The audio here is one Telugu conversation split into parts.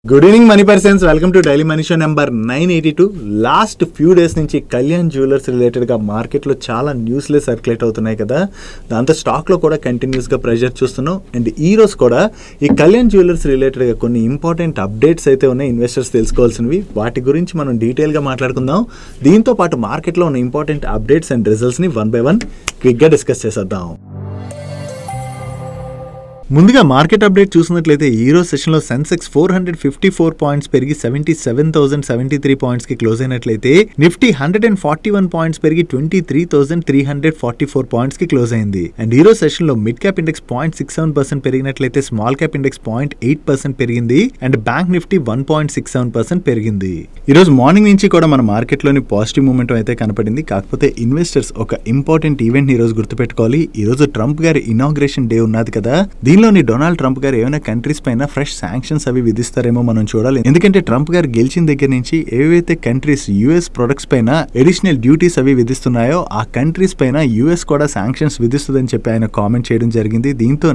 Good evening money persons, welcome to daily money show number 982. Last few days నుంచి కళ్యాణ్ జ్యువెలర్స్ రిలేటెడ్గా మార్కెట్లో చాలా న్యూస్లే సర్క్యులేట్ అవుతున్నాయి కదా. దాంతో స్టాక్లో కూడా కంటిన్యూస్గా ప్రెషర్ చూస్తున్నాం. అండ్ ఈ రోజు కూడా ఈ కళ్యాణ్ జ్యువెలర్స్ రిలేటెడ్గా కొన్ని ఇంపార్టెంట్ అప్డేట్స్ అయితే ఉన్నాయి, ఇన్వెస్టర్స్ తెలుసుకోవాల్సినవి. వాటి గురించి మనం డీటెయిల్గా మాట్లాడుకుందాం. దీంతో పాటు మార్కెట్లో ఉన్న ఇంపార్టెంట్ అప్డేట్స్ అండ్ రిజల్ట్స్ని వన్ బై వన్ క్విక్గా డిస్కస్ చేసేద్దాం. ముందుగా మార్కెట్ అప్డేట్ చూసినట్లయితే ఈ రోజు సెషన్లో సెన్సెక్స్ 454 పాయింట్స్ పెరిగి 77,073 పాయింట్స్కి క్లోజ్ అయినట్లయితే నిఫ్టీ 141 పాయింట్స్ పెరిగి 23,344 పాయింట్స్కి క్లోజ్ అయింది. అండ్ ఈ రోజు సెషన్లో మిడ్ క్యాప్ ఇండెక్స్ 0.67% పెరిగినట్లయితే స్మాల్ క్యాప్ ఇండెక్స్ 0.8% పెరిగింది. అండ్ బ్యాంక్ నిఫ్టీ 1.67% పెరిగింది. ఈ రోజు మార్నింగ్ నుంచి కూడా మన మార్కెట్లోని పాజిటివ్ మూమెంట్ అయితే కనపడింది. కాకపోతే ఇన్వెస్టర్స్ ఒక ఇంపార్టెంట్ ఈవెంట్ ఈ రోజు గుర్తుపెట్టుకోవాలి. ఈ రోజు ట్రంప్ గారి ఇనాగ్రేషన్ డే ఉన్నది కదా. దీనిలోని డొనాల్డ్ ట్రంప్ గారు ఏమైనా కంట్రీస్ పైన ఫ్రెష్ శాంక్షన్స్ అవి విధిస్తారేమో మనం చూడాలి. ఎందుకంటే ట్రంప్ గారు గెలిచిన దగ్గర నుంచి ఏవైతే కంట్రీస్ యుఎస్ ప్రొడక్ట్స్ పైన అడిషనల్ డ్యూటీస్ అవి విధిస్తున్నాయో ఆ కంట్రీస్ పైన యుఎస్ కూడా శాంక్షన్స్ విధిస్తుందని చెప్పి ఆయన కామెంట్ చేయడం జరిగింది. దీంతో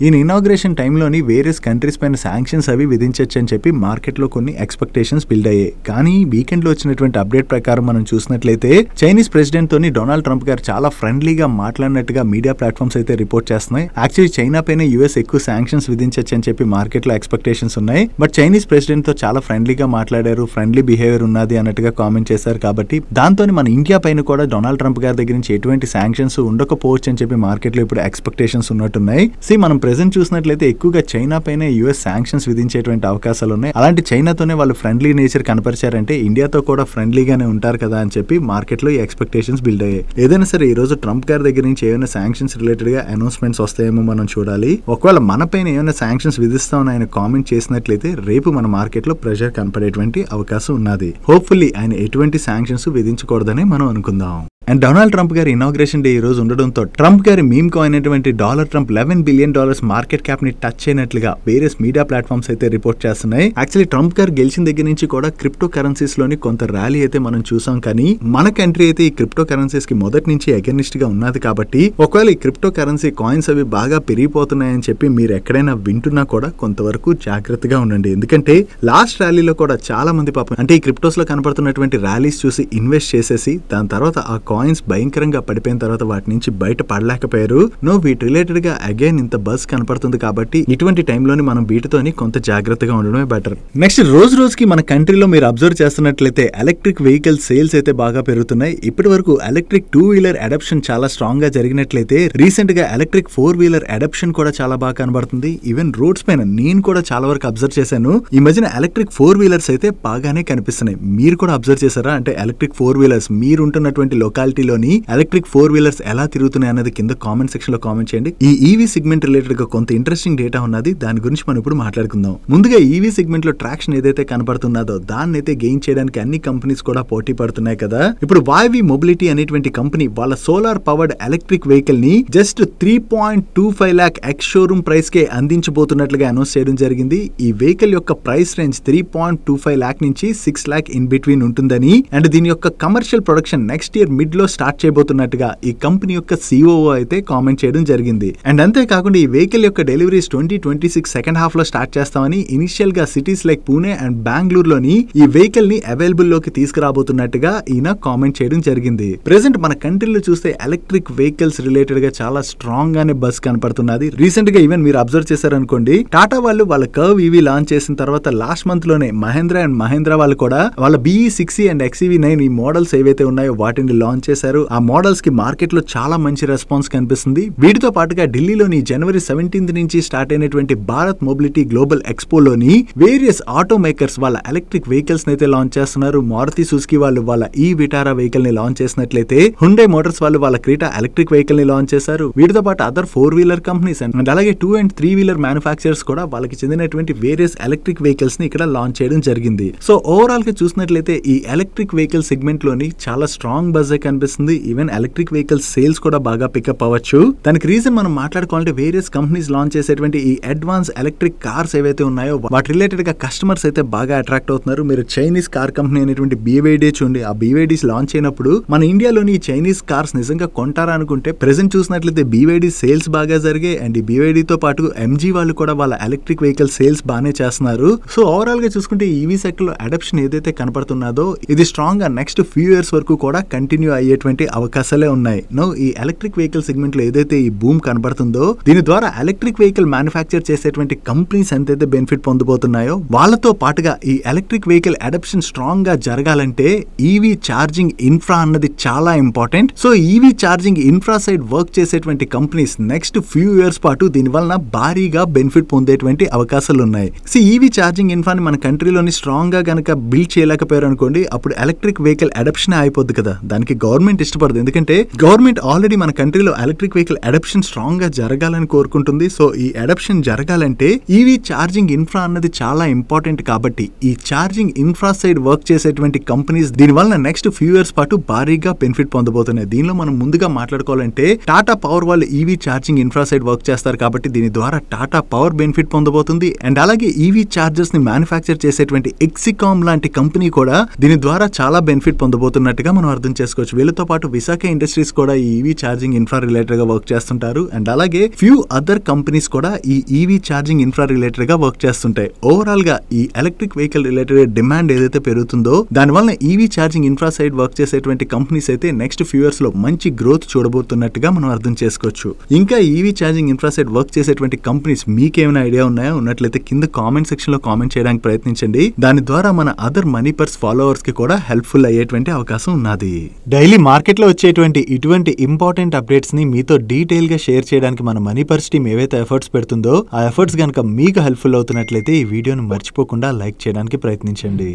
ఈయన ఇనాగ్రేషన్ టైంలోని వేరియస్ కంట్రీస్ పైన శాంక్షన్స్ అవి విధించవచ్చు అని చెప్పి మార్కెట్ లో కొన్ని ఎక్స్పెక్టేషన్స్ బిల్డ్ అయ్యాయి. కానీ వీకెండ్ లో వచ్చినటువంటి అప్డేట్ ప్రకారం మనం చూసినట్లయితే చైనీస్ ప్రెసిడెంట్ తోని డొనాల్డ్ ట్రంప్ గారు చాలా ఫ్రెండ్లీగా మాట్లాడినట్టుగా మీడియా ప్లాట్ఫామ్స్ అయితే రిపోర్ట్ చేస్తున్నాయి. యాక్చువల్లీ చైనా పైన యుఎస్ ఎక్కువ శాంక్షన్స్ విధించచ్చు అని చెప్పి మార్కెట్ లో ఎక్స్పెక్టేషన్స్ ఉన్నాయి. బట్ చైనీస్ ప్రెసిడెంట్ తో చాలా ఫ్రెండ్లీగా మాట్లాడారు, ఫ్రెండ్లీ బిహేవియర్ ఉన్నది అన్నట్టుగా కామెంట్ చేశారు. కాబట్టి దాంతో మన ఇండియా పైన కూడా డొనాల్డ్ ట్రంప్ గారి దగ్గర నుంచి ఎటువంటి శాంక్షన్స్ ఉండకపోవచ్చు అని చెప్పి మార్కెట్ లో ఇప్పుడు ఎక్స్పెక్టేషన్స్ ఉన్నట్టున్నాయి. మనం ప్రెసెంట్ చూసినట్లయితే ఎక్కువగా చైనా పైన యుఎస్ శాంక్షన్స్ విధించేటువంటి అవకాశాలు ఉన్నాయి. అలాంటి చైనాతోనే వాళ్ళు ఫ్రెండ్లీ నేచర్ కనపరిచారంటే ఇండియాతో కూడా ఫ్రెండ్లీగానే ఉంటారు కదా అని చెప్పి మార్కెట్ లో ఈ ఎక్స్పెక్టేషన్స్ బిల్డ్ అయ్యాయి. ఏదైనా సరే ఈ రోజు ట్రంప్ గారి దగ్గర నుంచి ఏమైనా శాంక్షన్స్ రిలేటెడ్ గా అనౌన్స్మెంట్స్ వస్తాయేమో మనం చూడాలి. ఒకవేళ మన పైన ఏమైనా శాంక్షన్స్ విధిస్తామని ఆయన కామెంట్ చేసినట్లయితే రేపు మన మార్కెట్ లో ప్రెషర్ కనపడేటువంటి అవకాశం ఉన్నది. హోప్ఫుల్లీ ఆయన ఎటువంటి శాంక్షన్స్ విధించకూడదని మనం అనుకుందాం. అండ్ డొనాల్డ్ ట్రంప్ గారి ఇనాగ్రేషన్ డే ఈ రోజు ఉండడంతో ట్రంప్ గారి మీమ్ కాయిన్ అయినటువంటి dollar Trump $11 billion market cap ని టచ్ అయినట్లుగా వేరియస్ మీడియా ప్లాట్ఫామ్స్ అయితే రిపోర్ట్ చేస్తున్నాయి. యాక్చువల్లీ ట్రంప్ గారు గెలిచిన దగ్గర నుంచి కూడా క్రిప్టో కరెన్సీస్ లోని కొంత ర్యాలీ అయితే మనం చూసాం. కానీ మన కంట్రీ అయితే ఈ క్రిప్టో కరెన్సీస్ కి మొదటి నుంచి అగెనిస్ట్ గా ఉన్నది. కాబట్టి ఒకవేళ ఈ క్రిప్టో కరెన్సీ కాయిన్స్ అవి బాగా పెరిగిపోతున్నాయని చెప్పి మీరు ఎక్కడైనా వింటున్నా కూడా కొంతవరకు జాగ్రత్తగా ఉండండి. ఎందుకంటే లాస్ట్ ర్యాలీలో కూడా చాలా మంది పాపం అంటే ఈ క్రిప్టోస్ లో కనపడుతున్నటువంటి ర్యాలీస్ చూసి ఇన్వెస్ట్ చేసేసి దాని తర్వాత ఆ కాయిన్స్ భయంకరంగా పడిపోయిన తర్వాత వాటి నుంచి బయట పడలేకపోయారు. వీటి రిలేటెడ్ గా అగైన్ ఇంత బస్ కనపడుతుంది. కాబట్టి ఇటువంటి టైంలోని మనం వీటితోని కొంత జాగ్రత్తగా ఉండడమే బెటర్. నెక్స్ట్ రోజుకి మన కంట్రీలో మీరు అబ్జర్వ్ చేస్తున్నట్లయితే ఎలక్ట్రిక్ వెహికల్ సేల్స్ అయితే బాగా పెరుగుతున్నాయి. ఇప్పటి వరకు ఎలక్ట్రిక్ 2-వీలర్ అడాప్షన్ చాలా స్ట్రాంగ్ గా జరిగినట్లయితే రీసెంట్ గా ఎలక్ట్రిక్ 4-వీలర్ అడాప్షన్ కూడా చాలా బాగా కనబడుతుంది. ఈవెన్ రోడ్స్ పైన నేను కూడా చాలా వరకు అబ్జర్వ్ చేశాను. ఈ మధ్యన ఎలక్ట్రిక్ 4-వీలర్స్ అయితే బాగానే కనిపిస్తున్నాయి. మీరు కూడా అబ్జర్వ్ చేశారా? అంటే ఎలక్ట్రిక్ 4-వీలర్స్ మీరు ఉంటున్నటువంటి లొకాలిటీలోని ఎలక్ట్రిక్ 4-వీలర్స్ ఎలా తిరుగుతున్నాయి అన్నది కింద కామెంట్ సెక్షన్ లో కామెంట్ చేయండి. ఈ ఈవీ సెగ్మెంట్ రిలేటెడ్ గా కొంత ఇంట్రెస్టింగ్ డేటా ఉన్నది, దాని గురించి మనం ఇప్పుడు మాట్లాడుకుందాం. ముందుగా ఈవీ సెగ్మెంట్ లో ట్రాక్షన్ ఏదైతే కనపడుతున్నదో దాన్ని అయితే గెయిన్ చేయడానికి అన్ని కంపెనీస్ కూడా పోటీ పడుతున్నాయి కదా. ఇప్పుడు వాయ్వి మొబిలిటీ అనేటువంటి కంపెనీ వాళ్ళ సోలార్ పవర్డ్ ఎలక్ట్రిక్ వెహికల్ ని just 3.25 lakh ex showroom price కే అందించబోతున్నట్లుగా అనౌన్స్ చేయడం జరిగింది. ఈ వెహికల్ యొక్క ప్రైస్ రేంజ్ 3.25 lakh నుంచి 6 lakh ఇన్ బిట్వీన్ ఉంటుందని అండ్ దీని యొక్క commercial production next year mid లో స్టార్ట్ చేయబోతున్నట్టుగా ఈ కంపెనీ యొక్క సిఓఓ అయితే కామెంట్ చేయడం జరిగింది. అండ్ అంతేకాకుండా ఈ వెహికల్ యొక్క డెలివరీస్ 2026 సెకండ్ హాఫ్ లో స్టార్ట్ చేస్తామని ఇనిషియల్ గా సిటీస్ లైక్ పూణే అండ్ బెంగళూరులోని ఈ వెహికల్ ని అవైలబుల్ లోకి తీసుకురాబోతున్నట్టుగా ఈయన కామెంట్ చేయడం జరిగింది. ప్రెసెంట్ మన కంట్రీలో చూస్తే ఎలక్ట్రిక్ వెహికల్స్ రిలేటెడ్ గా చాలా స్ట్రాంగ్ గానే బస్ కనపడుతున్నది. రీసెంట్ గా ఈవెన్ మీరు అబ్జర్వ్ చేశారనుకోండి, టాటా వాళ్ళు వాళ్ళ కర్వ్ ఈవీ లాంచ్ చేసిన తర్వాత లాస్ట్ మంత్ లోనే మహేంద్ర వాళ్ళు కూడా వాళ్ళ BE60 అండ్ XEV9 ఈ మోడల్స్ ఏవైతే ఉన్నాయో వాటిని లాంచ్ చేశారు. ఆ మోడల్స్ కి మార్కెట్ లో చాలా మంచి రెస్పాన్స్ కనిపిస్తుంది. వీటితో పాటుగా ఢిల్లీలోని జనవరి 17 నుంచి స్టార్ట్ అయినటువంటి భారత్ మొబిలిటీ గ్లోబల్ ఎక్స్పోలోని వేరియస్ ఆటో మేకర్స్ వాళ్ళ ఎలక్ట్రిక్ వెహికల్స్ అయితే లాంచ్ చేస్తున్నారు. మారుతి సుజుకి వాళ్ళు వాళ్ళ ఈ విటారా వెహికల్ ని లాంచ్ చేసినట్లయితే హుండై మోటార్స్ వాళ్ళు వాళ్ళ క్రీటా ఎలక్ట్రిక్ వెహికల్ ని లాంచ్ చేశారు. వీటితో పాటు అదర్ 4-వీలర్ కంపెనీస్ అండ్ అలాగే 2 and 3-వీలర్ మ్యానుఫాక్చరర్స్ కూడా వాళ్ళకి చెందినటువంటి వేరియస్ ఎలక్ట్రిక్ వెహికల్స్ ని ఇక్కడ లాంచ్ చేయడం జరిగింది. సో ఓవరాల్ గా చూసినట్లయితే ఈ ఎలక్ట్రిక్ వెహికల్ సెగ్మెంట్ లోని చాలా స్ట్రాంగ్ బజ్ కనిపిస్తుంది. ఈవెన్ ఎలక్ట్రిక్ వెహికల్ సేల్స్ కూడా బాగా పికప్ అవ్వచ్చు. దానికి రీజన్ మనం మాట్లాడుకోవాలంటే వేరియస్ కంపెనీస్ లాంచ్ చేసేటువంటి ఈ అడ్వాన్స్ ఎలక్ట్రిక్ కార్స్ ఏవైతే ఉన్నాయో వాటి రిలేటెడ్ గా కస్టమర్స్ అయితే బాగా అట్రాక్ట్ అవుతున్నారు. మీరు చైనీస్ కార్ కంపెనీ అనేటువంటి BYD చూడండి. ఆ BYDs లాంచ్ అయినప్పుడు మన ఇండియాలోని ఈ చైనీస్ కార్స్ నిజంగా కొంటారా అనుకుంటే ప్రెసెంట్ చూసినట్లయితే BYD సేల్స్ బాగా జరిగాయి. అండ్ ఈ BYD తో పాటు MG వాళ్ళు కూడా వాళ్ళ ఎలక్ట్రిక్ వెహికల్ సేల్స్ బాగానే చేస్తున్నారు. సో ఓవరాల్ గా చూసుకుంటే ఈవీ సెక్టర్ లో అడాప్షన్ ఏదైతే కనపడుతున్నదో ఇది స్ట్రాంగ్ గా నెక్స్ట్ ఫ్యూ ఇయర్స్ వరకు కూడా కంటిన్యూ అయ్యేటువంటి అవకాశాలే ఉన్నాయి. నో ఈ ఎలక్ట్రిక్ వెహికల్ సెగ్మెంట్ లో ఏదైతే ఈ బూమ్ కనబడుతుందో దీని ద్వారా ఎలక్ట్రిక్ వెహికల్ మ్యానుఫ్యాక్చర్ చేసేటువంటి కంపెనీస్ ఎంతైతే బెనిఫిట్ పొందబోతున్నాయో వాళ్ళతో పాటుగా ఈ ఎలక్ట్రిక్ వెహికల్ అడాప్షన్ స్ట్రాంగ్ గా జరగాలంటే ఈవీ ఛార్జింగ్ ఇన్ఫ్రా అన్నది చాలా important. So EV charging infra side work చేసేటువంటి కంపెనీస్ నెక్స్ట్ ఫ్యూ ఇయర్స్ పాటు దీని వలన భారీగా బెనిఫిట్ పొందేటువంటి అవకాశాలు ఉన్నాయి. సో ఈవీ ఛార్జింగ్ ఇన్ఫ్రాని మన కంట్రీలోని స్ట్రాంగ్ గా గనక బిల్డ్ చేయలేకపోయారు అనుకోండి, అప్పుడు ఎలక్ట్రిక్ వెహికల్ అడాప్షన్ అయిపోద్ది కదా. దానికి గవర్నమెంట్ ఇష్టపడదు. ఎందుకంటే గవర్నమెంట్ ఆల్రెడీ మన కంట్రీలో ఎలక్ట్రిక్ వెహికల్ అడాప్షన్ స్ట్రాంగ్ గా జరగాలని కోరుకుంటుంది. సో ఈ అడాప్షన్ జరగాలంటే ఈవీ ఛార్జింగ్ ఇన్ఫ్రా అన్నది చాలా ఇంపార్టెంట్. కాబట్టి ఈ ఛార్జింగ్ ఇన్ఫ్రా సైడ్ వర్క్ చేసేటువంటి కంపెనీస్ దీని వలన నెక్స్ట్ ఫ్యూ ఇయర్స్ పాటు భారీగా బెనిఫిట్ పొందబోతున్నాయి. దీనిలో మనం ముందుగా మాట్లాడుకోవాలంటే టాటా పవర్ వాళ్ళు EV charging infra side work చేస్తారు కాబట్టి దీని ద్వారా టాటా పవర్ బెనిఫిట్ పొందబోతుంది. అండ్ అలాగే ఈవీ చార్జర్స్ ని మ్యానుఫ్యాక్చర్ చేసేటువంటి ఎక్సికామ్ లాంటి కంపెనీ కూడా దీని ద్వారా చాలా బెనిఫిట్ పొందబోతున్నట్టుగా మనం అర్థం చేసుకోవచ్చు. వీళ్ళతో పాటు విశాఖ ఇండస్ట్రీస్ కూడా ఈ ఈవీ ఛార్జింగ్ ఇన్ఫ్రా రిలేటెడ్ గా వర్క్ చేస్తుంటారు. అండ్ అలాగే ఫ్యూ అదర్ కంపెనీస్ కూడా ఈ ఈవీ ఛార్జింగ్ ఇన్ఫ్రా రిలేటెడ్ గా వర్క్ చేస్తుంటాయి. ఓవరాల్ గా ఈ ఎలక్ట్రిక్ వెహికల్ రిలేటెడ్ డిమాండ్ ఏదైతే పెరుగుతుందో దాని వల్ల EV charging infra side work చేసేటువంటి కంపెనీస్ అయితే నెక్స్ట్ ఫ్యూ ఇయర్స్ లో మంచి గ్రోత్ చూడబోతున్నట్టుగా మనం అర్థం చేసుకోవచ్చు. ఇంకా EV charging infra side work చేసేటువంటి కంపెనీస్ మీకేమైనా ఐడియా ఉన్నాయో ఉన్నట్లయితే కింద కామెంట్ సెక్షన్ లో కామెంట్ చేయడానికి ప్రయత్నించండి. దాని ద్వారా మన అదర్ మనీ పర్స్ ఫాలోవర్స్ కి కూడా హెల్ప్ఫుల్ అయ్యేటువంటి అవకాశం ఉన్నది. డైలీ మార్కెట్ లో వచ్చేటువంటి ఇటువంటి ఇంపార్టెంట్ అప్డేట్స్ ని మీతో డీటెయిల్ గా షేర్ చేయడానికి మన మనీ పర్స్ టీమ్ ఏవైతే ఎఫర్ట్స్ పెడుతుందో ఆ ఎఫర్ట్స్ గనక మీకు హెల్ప్ఫుల్ అవుతున్నట్లయితే ఈ వీడియోను మర్చిపోకుండా లైక్ చేయడానికి ప్రయత్నించండి.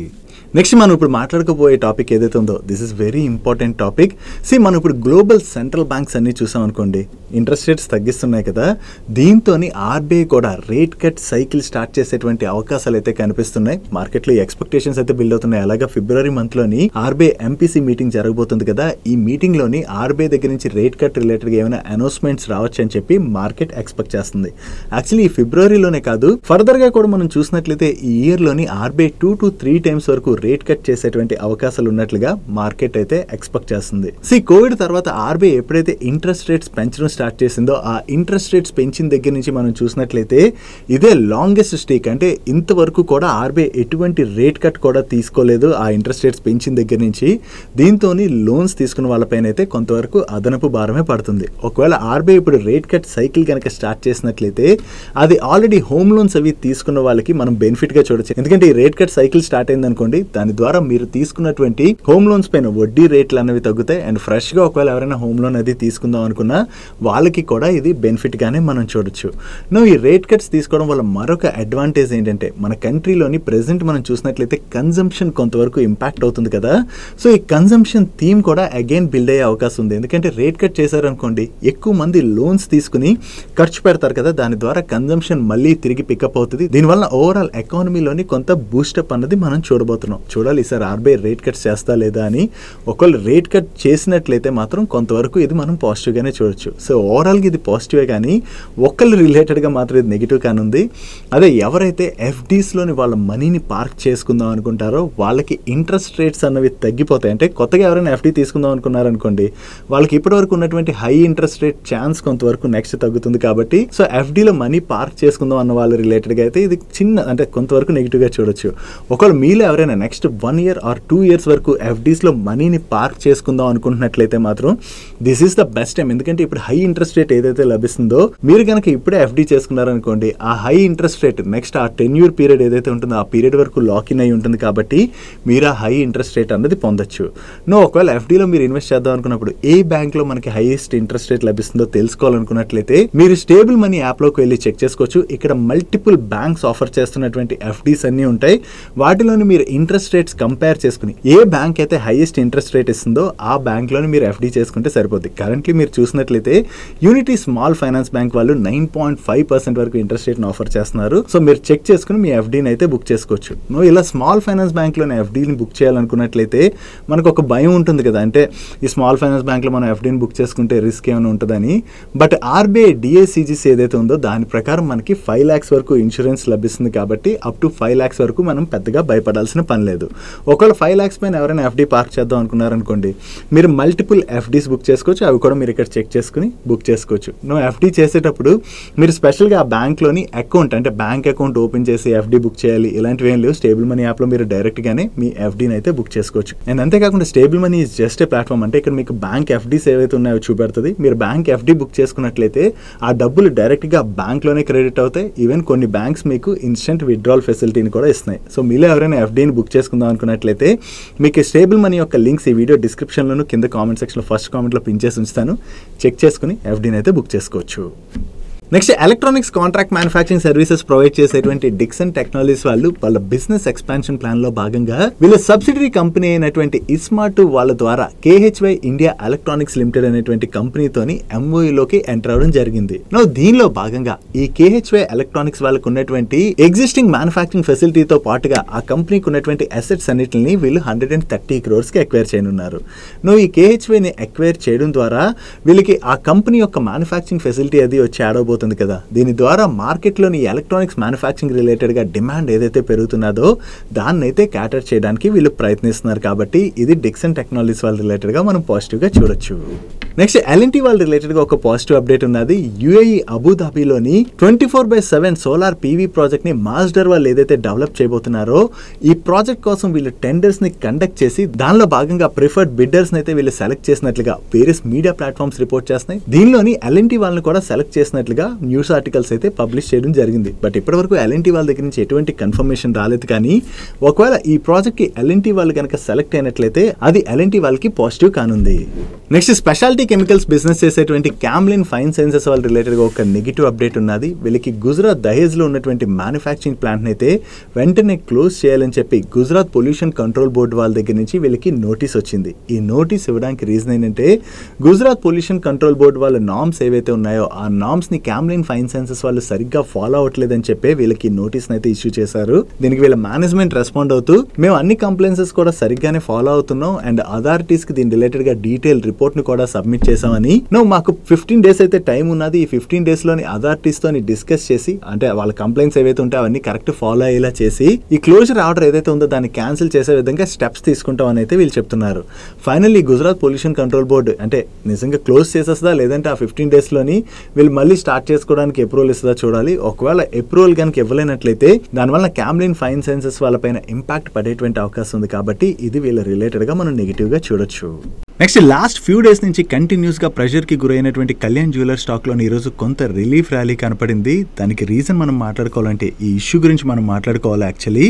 నెక్స్ట్ మనం ఇప్పుడు మాట్లాడుకోబోయే టాపిక్ ఏదైతే ఉందో this is very important topic. మనం ఇప్పుడు గ్లోబల్ సెంట్రల్ బ్యాంక్స్ అన్ని చూసాం అనుకోండి, ఇంట్రెస్ట్ రేట్స్ తగ్గిస్తున్నాయి కదా. దీంతో ఆర్బీఐ కూడా రేట్ కట్ సైకిల్ స్టార్ట్ చేసేటువంటి అవకాశాలు అయితే కనిపిస్తున్నాయి. మార్కెట్లో ఎక్స్పెక్టేషన్స్ అయితే బిల్డ్ అవుతున్నాయి. అలాగే ఫిబ్రవరి మంత్ లోని ఆర్బీఐ ఎంపీసీ మీటింగ్ జరగబోతుంది కదా. ఈ మీటింగ్ లోని ఆర్బీఐ దగ్గర నుంచి రేట్ కట్ రిలేటెడ్ గా ఏమైనా అనౌన్స్మెంట్స్ రావచ్చు అని చెప్పి మార్కెట్ ఎక్స్పెక్ట్ చేస్తుంది. యాక్చువల్లీ ఈ ఫిబ్రవరిలోనే కాదు, ఫర్దర్ గా కూడా మనం చూసినట్లయితే ఈ ఇయర్ లోని ఆర్బీఐ 2 to 3 times వరకు రేట్ కట్ చేసేటువంటి అవకాశాలు ఉన్నట్లుగా మార్కెట్ అయితే ఎక్స్పెక్ట్ చేస్తుంది. కోవిడ్ తర్వాత ఆర్బీఐ ఎప్పుడైతే ఇంట్రెస్ట్ రేట్స్ పెంచడం స్టార్ట్ చేసిందో ఆ ఇంట్రెస్ట్ రేట్స్ పెంచిన దగ్గర నుంచి మనం చూసినట్లయితే ఇదే లాంగెస్ట్ స్ట్రీక్. అంటే ఇంతవరకు కూడా ఆర్బీఐ ఎటువంటి రేట్ కట్ కూడా తీసుకోలేదు ఆ ఇంట్రెస్ట్ రేట్స్ పెంచిన దగ్గర నుంచి. దీంతో లోన్స్ తీసుకున్న వాళ్ళపైన అయితే కొంతవరకు అదనపు భారమే పడుతుంది. ఒకవేళ ఆర్బీఐ ఇప్పుడు రేట్ కట్ సైకిల్ కనుక స్టార్ట్ చేసినట్లయితే అది ఆల్రెడీ హోమ్ లోన్స్ అవి తీసుకున్న వాళ్ళకి మనం బెనిఫిట్ గా చూడొచ్చు. ఎందుకంటే ఈ రేట్ కట్ సైకిల్ స్టార్ట్ అయింది అనుకోండి, దాని ద్వారా మీరు తీసుకున్నటువంటి హోమ్ లోన్స్ పైన వడ్డీ రేట్లు అనేవి తగ్గుతాయి. అండ్ ఫ్రెష్ గా ఒకవేళ ఎవరైనా హోమ్ లోన్ అది తీసుకుందాం అనుకున్నా వాళ్ళకి కూడా ఇది బెనిఫిట్ గానే మనం చూడొచ్చు. ఈ రేట్ కట్స్ తీసుకోవడం వల్ల మరొక అడ్వాంటేజ్ ఏంటంటే మన కంట్రీలోని ప్రెసెంట్ మనం చూసినట్లయితే కన్జంప్షన్ కొంతవరకు ఇంపాక్ట్ అవుతుంది కదా. సో ఈ కన్జంప్షన్ థీమ్ కూడా అగైన్ బిల్డ్ అయ్యే అవకాశం ఉంది. ఎందుకంటే రేట్ కట్ చేశారనుకోండి ఎక్కువ మంది లోన్స్ తీసుకుని ఖర్చు పెడతారు కదా, దాని ద్వారా కన్జంప్షన్ మళ్ళీ తిరిగి పికప్ అవుతుంది. దీనివల్ల ఓవరాల్ ఎకానమీలోని కొంత బూస్టప్ అన్నది మనం చూడబోతున్నాం. చూడాలి ఈసారి ఆర్బీఐ రేట్ కట్ చేస్తా లేదా అని. ఒకవేళ రేట్ కట్ చేసినట్లయితే మాత్రం కొంతవరకు ఇది మనం పాజిటివ్ గానే చూడొచ్చు. సో ఓవరాల్ గా ఇది పాజిటివే కానీ ఒకళ్ళు రిలేటెడ్ గా మాత్రం ఇది నెగిటివ్ కానుంది. అదే ఎవరైతే ఎఫ్డీస్ లోని వాళ్ళ మనీని పార్క్ చేసుకుందాం అనుకుంటారో వాళ్ళకి ఇంట్రెస్ట్ రేట్స్ అన్నవి తగ్గిపోతాయి. అంటే కొత్తగా ఎవరైనా ఎఫ్డీ తీసుకుందాం అనుకున్నారనుకోండి, వాళ్ళకి ఇప్పటి వరకు ఉన్నటువంటి హై ఇంట్రెస్ట్ రేట్ ఛాన్స్ కొంతవరకు నెక్స్ట్ తగ్గుతుంది. కాబట్టి సో ఎఫ్డీలో మనీ పార్క్ చేసుకుందాం అన్న వాళ్ళ రిలేటెడ్ గా అయితే ఇది చిన్న అంటే కొంతవరకు నెగిటివ్ గా చూడొచ్చు. ఒకవేళ మీలో ఎవరైనా నెక్స్ట్ 1 year or 2 years వరకు ఎఫ్డీస్ లో మనీని పార్క్ చేసుకుందాం అనుకుంటున్నట్లయితే మాత్రం this is the best time. ఎందుకంటే ఇప్పుడు హై ఇంట్రెస్ట్ రేట్ ఏదైతే లభిస్తుందో మీరు కనుక ఇప్పుడే ఎఫ్డీ చేసుకున్నారనుకోండి, ఆ హై ఇంట్రెస్ట్ రేట్ నెక్స్ట్ ఆ 10-year పీరియడ్ ఏదైతే ఉంటుందో ఆ పీరియడ్ వరకు లాక్ ఇన్ అయి ఉంటుంది. కాబట్టి మీరు ఆ హై ఇంట్రెస్ట్ రేట్ అనేది పొందొచ్చు. ఒకవేళ ఎఫ్డీలో మీరు ఇన్వెస్ట్ చేద్దాం అనుకున్నప్పుడు ఏ బ్యాంక్ లో మనకి హైయెస్ట్ ఇంట్రెస్ట్ రేట్ లభిస్తుందో తెలుసుకోవాలనుకున్నట్లయితే మీరు స్టేబుల్ మనీ యాప్ లోకి వెళ్ళి చెక్ చేసుకోవచ్చు. ఇక్కడ మల్టిపుల్ బ్యాంక్స్ ఆఫర్ చేస్తున్నటువంటి ఎఫ్డీస్ అన్ని ఉంటాయి. వాటిలోని మీరు ఇంట్రెస్ట్ రేట్స్ కంపేర్ చేసుకుని ఏ బ్యాంక్ అయితే హైయెస్ట్ ఇంట్రెస్ట్ రేట్ ఇస్తుందో ఆ బ్యాంక్ లోని మీరు ఎఫ్డీ చేసుకుంటే సరిపోద్ది. కరెంట్లీ మీరు చూసినట్లయితే యూనిటీ స్మాల్ ఫైనాన్స్ బ్యాంక్ వాళ్ళు 9.5% వరకు ఇంట్రెస్ట్ రేట్ ఆఫర్ చేస్తున్నారు. సో మీరు చెక్ చేసుకుని మీ ఎఫ్డీని అయితే బుక్ చేసుకోవచ్చు. ఇలా స్మాల్ ఫైనాన్స్ బ్యాంక్ లోని ఎఫ్డీని బుక్ చేయాలనుకున్నట్లయితే మనకు ఒక భయం ఉంటుంది కదా, అంటే ఈ స్మాల్ ఫైనాన్స్ బ్యాంక్లో మనం ఎఫ్డీని బుక్ చేసుకుంటే రిస్క్ ఏమైనా ఉంటుందని. బట్ ఆర్బీఐ డిఏసిజిసి ఏదైతే ఉందో దాని ప్రకారం మనకి 5 lakhs వరకు ఇన్సూరెన్స్ లభిస్తుంది కాబట్టి అప్ టు 5 lakhs వరకు మనం పెద్దగా భయపడాల్సిన పని లేదు. ఒకవేళ 5 lakhs పైన ఎవరైనా ఎఫ్డీ పార్క్ చేద్దాం అనుకున్నారనుకోండి, మీరు మల్టిపుల్ ఎఫ్డీస్ బుక్ చేసుకోవచ్చు. అవి కూడా మీరు ఇక్కడ చెక్ చేసుకుని బుక్ చేసుకోవచ్చు. నువ్వు ఎఫ్డీ చేసేటప్పుడు మీరు స్పెషల్గా ఆ బ్యాంక్లోని అకౌంట్ అంటే బ్యాంక్ అకౌంట్ ఓపెన్ చేసి ఎఫ్డీ బుక్ చేయాలి ఇలాంటివి ఏం లేవు. స్టేబుల్ మనీ యాప్లో మీరు డైరెక్ట్గానే మీ ఎఫ్డీని అయితే బుక్ చేసుకోవచ్చు. అండ్ అంతేకాకుండా stable money is just a platform. అంటే ఇక్కడ మీకు బ్యాంక్ ఎఫ్డీస్ ఏవైతే ఉన్నాయో చూపెడుతుంది. మీరు బ్యాంక్ ఎఫ్డీ బుక్ చేసుకున్నట్లయితే ఆ డబ్బులు డైరెక్ట్గా బ్యాంక్లోనే క్రెడిట్ అవుతాయి. ఈవెన్ కొన్ని బ్యాంక్స్ మీకు ఇన్స్టెంట్ విత్డ్రాల్ ఫెసిలిటీని కూడా ఇస్తున్నాయి. సో మీలో ఎవరైనా ఎఫ్డీని బుక్ చేసుకుందాం అనుకున్నట్లయితే మీకు స్టేబుల్ మనీ యొక్క లింక్స్ ఈ వీడియో డిస్క్రిప్షన్లోను కింద కామెంట్ సెక్షన్లో ఫస్ట్ కామెంట్లో పిన్ చేసి ఉంచుతాను. చెక్ చేసుకుని ఎఫ్డీని అయితే బుక్ చేసుకోవచ్చు. Next electronics contract manufacturing services provide చేసేటువంటి డిక్సన్ టెక్నాలజీస్ వాళ్ళు వాళ్ళ బిజినెస్ ఎక్స్పాన్షన్ ప్లాన్ లో భాగంగా వీళ్ళ సబ్సిడరీ కంపెనీ అయినటువంటి ఇస్మార్ట్ వాళ్ళ ద్వారా KHY ఇండియా ఎలక్ట్రానిక్స్ లిమిటెడ్ అనేటువంటి కంపెనీతోని MOUలోకి ఎంటర్ అవడం జరిగింది. దీనిలో భాగంగా ఈ KHY ఎలక్ట్రానిక్స్ వాళ్ళకు ఉన్నటువంటి ఎగ్జిస్టింగ్ మ్యానుఫ్యాక్చరింగ్ ఫెసిలిటీతో పాటుగా ఆ కంపెనీకి ఉన్నటువంటి అసెట్స్ అన్నిటిని వీళ్ళు 130 crores కి అక్వైర్ చేయనున్నారు. ఈ KHYని అక్వైర్ చేయడం ద్వారా వీళ్ళకి ఆ కంపెనీ యొక్క మ్యానుఫ్యాక్చరింగ్ ఫెసిలిటీ అది వచ్చి యాడ్ అవబోతుంది కదా. దీని ద్వారా మార్కెట్లోని ఎలక్ట్రానిక్స్ మ్యానుఫ్యాక్చరింగ్ రిలేటెడ్గా డిమాండ్ ఏదైతే పెరుగుతున్నదో దాన్నైతే క్యాటర్ చేయడానికి వీళ్ళు ప్రయత్నిస్తున్నారు. కాబట్టి ఇది డిక్సన్ టెక్నాలజీస్ వాళ్ళ రిలేటెడ్గా మనం పాజిటివ్గా చూడొచ్చు. నెక్స్ట్ L&T వాళ్ళ రిలేటెడ్గా ఒక పాజిటివ్ అప్డేట్ ఉన్నది. UAE అబుదాబిలోని 24/7 సోలార్ PV ప్రాజెక్ట్ని మాస్డర్ వాళ్ళు ఏదైతే డెవలప్ చేయబోతున్నారో ఈ ప్రాజెక్ట్ కోసం వీళ్ళు టెండర్స్ని కండక్ట్ చేసి దానిలో భాగంగా ప్రిఫర్డ్ బిడ్డర్స్ని అయితే వీళ్ళు సెలెక్ట్ చేసినట్లుగా వేరియస్ మీడియా ప్లాట్ఫామ్స్ రిపోర్ట్ చేస్తున్నాయి. దీనిలోని L&T వాళ్ళని కూడా సెలెక్ట్ చేసినట్లుగా న్యూస్ ఆర్టికల్స్ అయితే పబ్లిష్ చేయడం జరిగింది. బట్ ఇప్పటివరకు L&T వాళ్ళ దగ్గర నుంచి ఎటువంటి కన్ఫర్మేషన్ రాలేదు. కానీ ఒకవేళ ఈ ప్రాజెక్ట్కి L&T వాళ్ళు కనుక సెలెక్ట్ అయినట్లయితే అది L&T వాళ్ళకి పాజిటివ్ కానుంది. నెక్స్ట్ స్పెషాలిటీ కెమికల్స్ బిజినెస్ చేసేటువంటి క్యామ్లిన్ ఫైన్ సైన్సెస్ వాళ్ళ రిలేటెడ్గా ఒక నెగిటివ్ అప్డేట్ ఉన్నది. వీళ్ళకి గుజరాత్ దహేజ్లో ఉన్నటువంటి మ్యానుఫ్యాక్చరింగ్ ప్లాంట్ని అయితే వెంటనే క్లోజ్ చేయాలని చెప్పి గుజరాత్ పొల్యూషన్ కంట్రోల్ బోర్డు వాళ్ళ దగ్గర నుంచి వీళ్ళకి నోటీస్ వచ్చింది. ఈ నోటీస్ ఇవ్వడానికి రీజన్ ఏంటంటే గుజరాత్ పొల్యూషన్ కంట్రోల్ బోర్డు వాళ్ళ నామ్స్ ఏవైతే ఉన్నాయో ఆ నామ్స్ని క్యామ్లిన్ ఫైన్ సైన్సెస్ వాళ్ళు సరిగ్గా ఫాలో అవ్వట్లేదని చెప్పి వీళ్ళకి నోటీస్ అయితే ఇష్యూ చేశారు. దీనికి వీళ్ళ మేనేజ్మెంట్ రెస్పాండ్ అవుతూ మేము అన్ని కంప్లైన్సెస్ కూడా సరిగ్గానే ఫాలో అవుతున్నాం అండ్ అథారిటీస్ కి దీని రిలేటెడ్ గా డీటెయిల్ రిపోర్ట్ ని కూడా సబ్మిట్ చేసామని మాకు 15 days అయితే టైం ఉన్నది. ఈ 15 days లోని అథారిటీస్ తోని డిస్కస్ చేసి అంటే వాళ్ళ కంప్లైంట్స్ ఏవైతే ఉంటే అవన్నీ కరెక్ట్ ఫాలో అయ్యేలా చేసి ఈ క్లోజర్ ఆర్డర్ ఏదైతే ఉందో దాన్ని క్యాన్సిల్ చేసే విధంగా స్టెప్స్ తీసుకుంటాం అని అయితే వీళ్ళు చెప్తున్నారు. Finally Gujarat pollution control board అంటే నిజంగా క్లోజ్ చేసేస్తుందా లేదంటే ఆ 15 days లోని వీళ్ళు మళ్ళీ స్టార్ట్ చేసుకోవడానికి అప్రూవల్ ఇస్తుందా చూడాలి. ఒకవేళ అప్రూవల్ కనుక ఇవ్వలేనట్లయితే దానివల్ల క్యామ్లిన్ ఫైన్ సైన్సెస్ వాళ్ళపైన ఇంపాక్ట్ పడేటువంటి అవకాశం ఉంది. కాబట్టి ఇది వీళ్ళ రిలేటెడ్ గా మనం నెగిటివ్ గా చూడొచ్చు. నెక్స్ట్ లాస్ట్ ఫ్యూ డేస్ నుంచి కంటిన్యూస్ గా ప్రెషర్ కి గురైనటువంటి కళ్యాణ్ జ్యువెలర్స్ స్టాక్ లో ఈ రోజు కొంత రిలీఫ్ ర్యాలీ కనపడింది. దానికి రీజన్ మనం మాట్లాడుకోవాలంటే ఈ ఇష్యూ గురించి మనం మాట్లాడుకోవాలి. యాక్చువల్లీ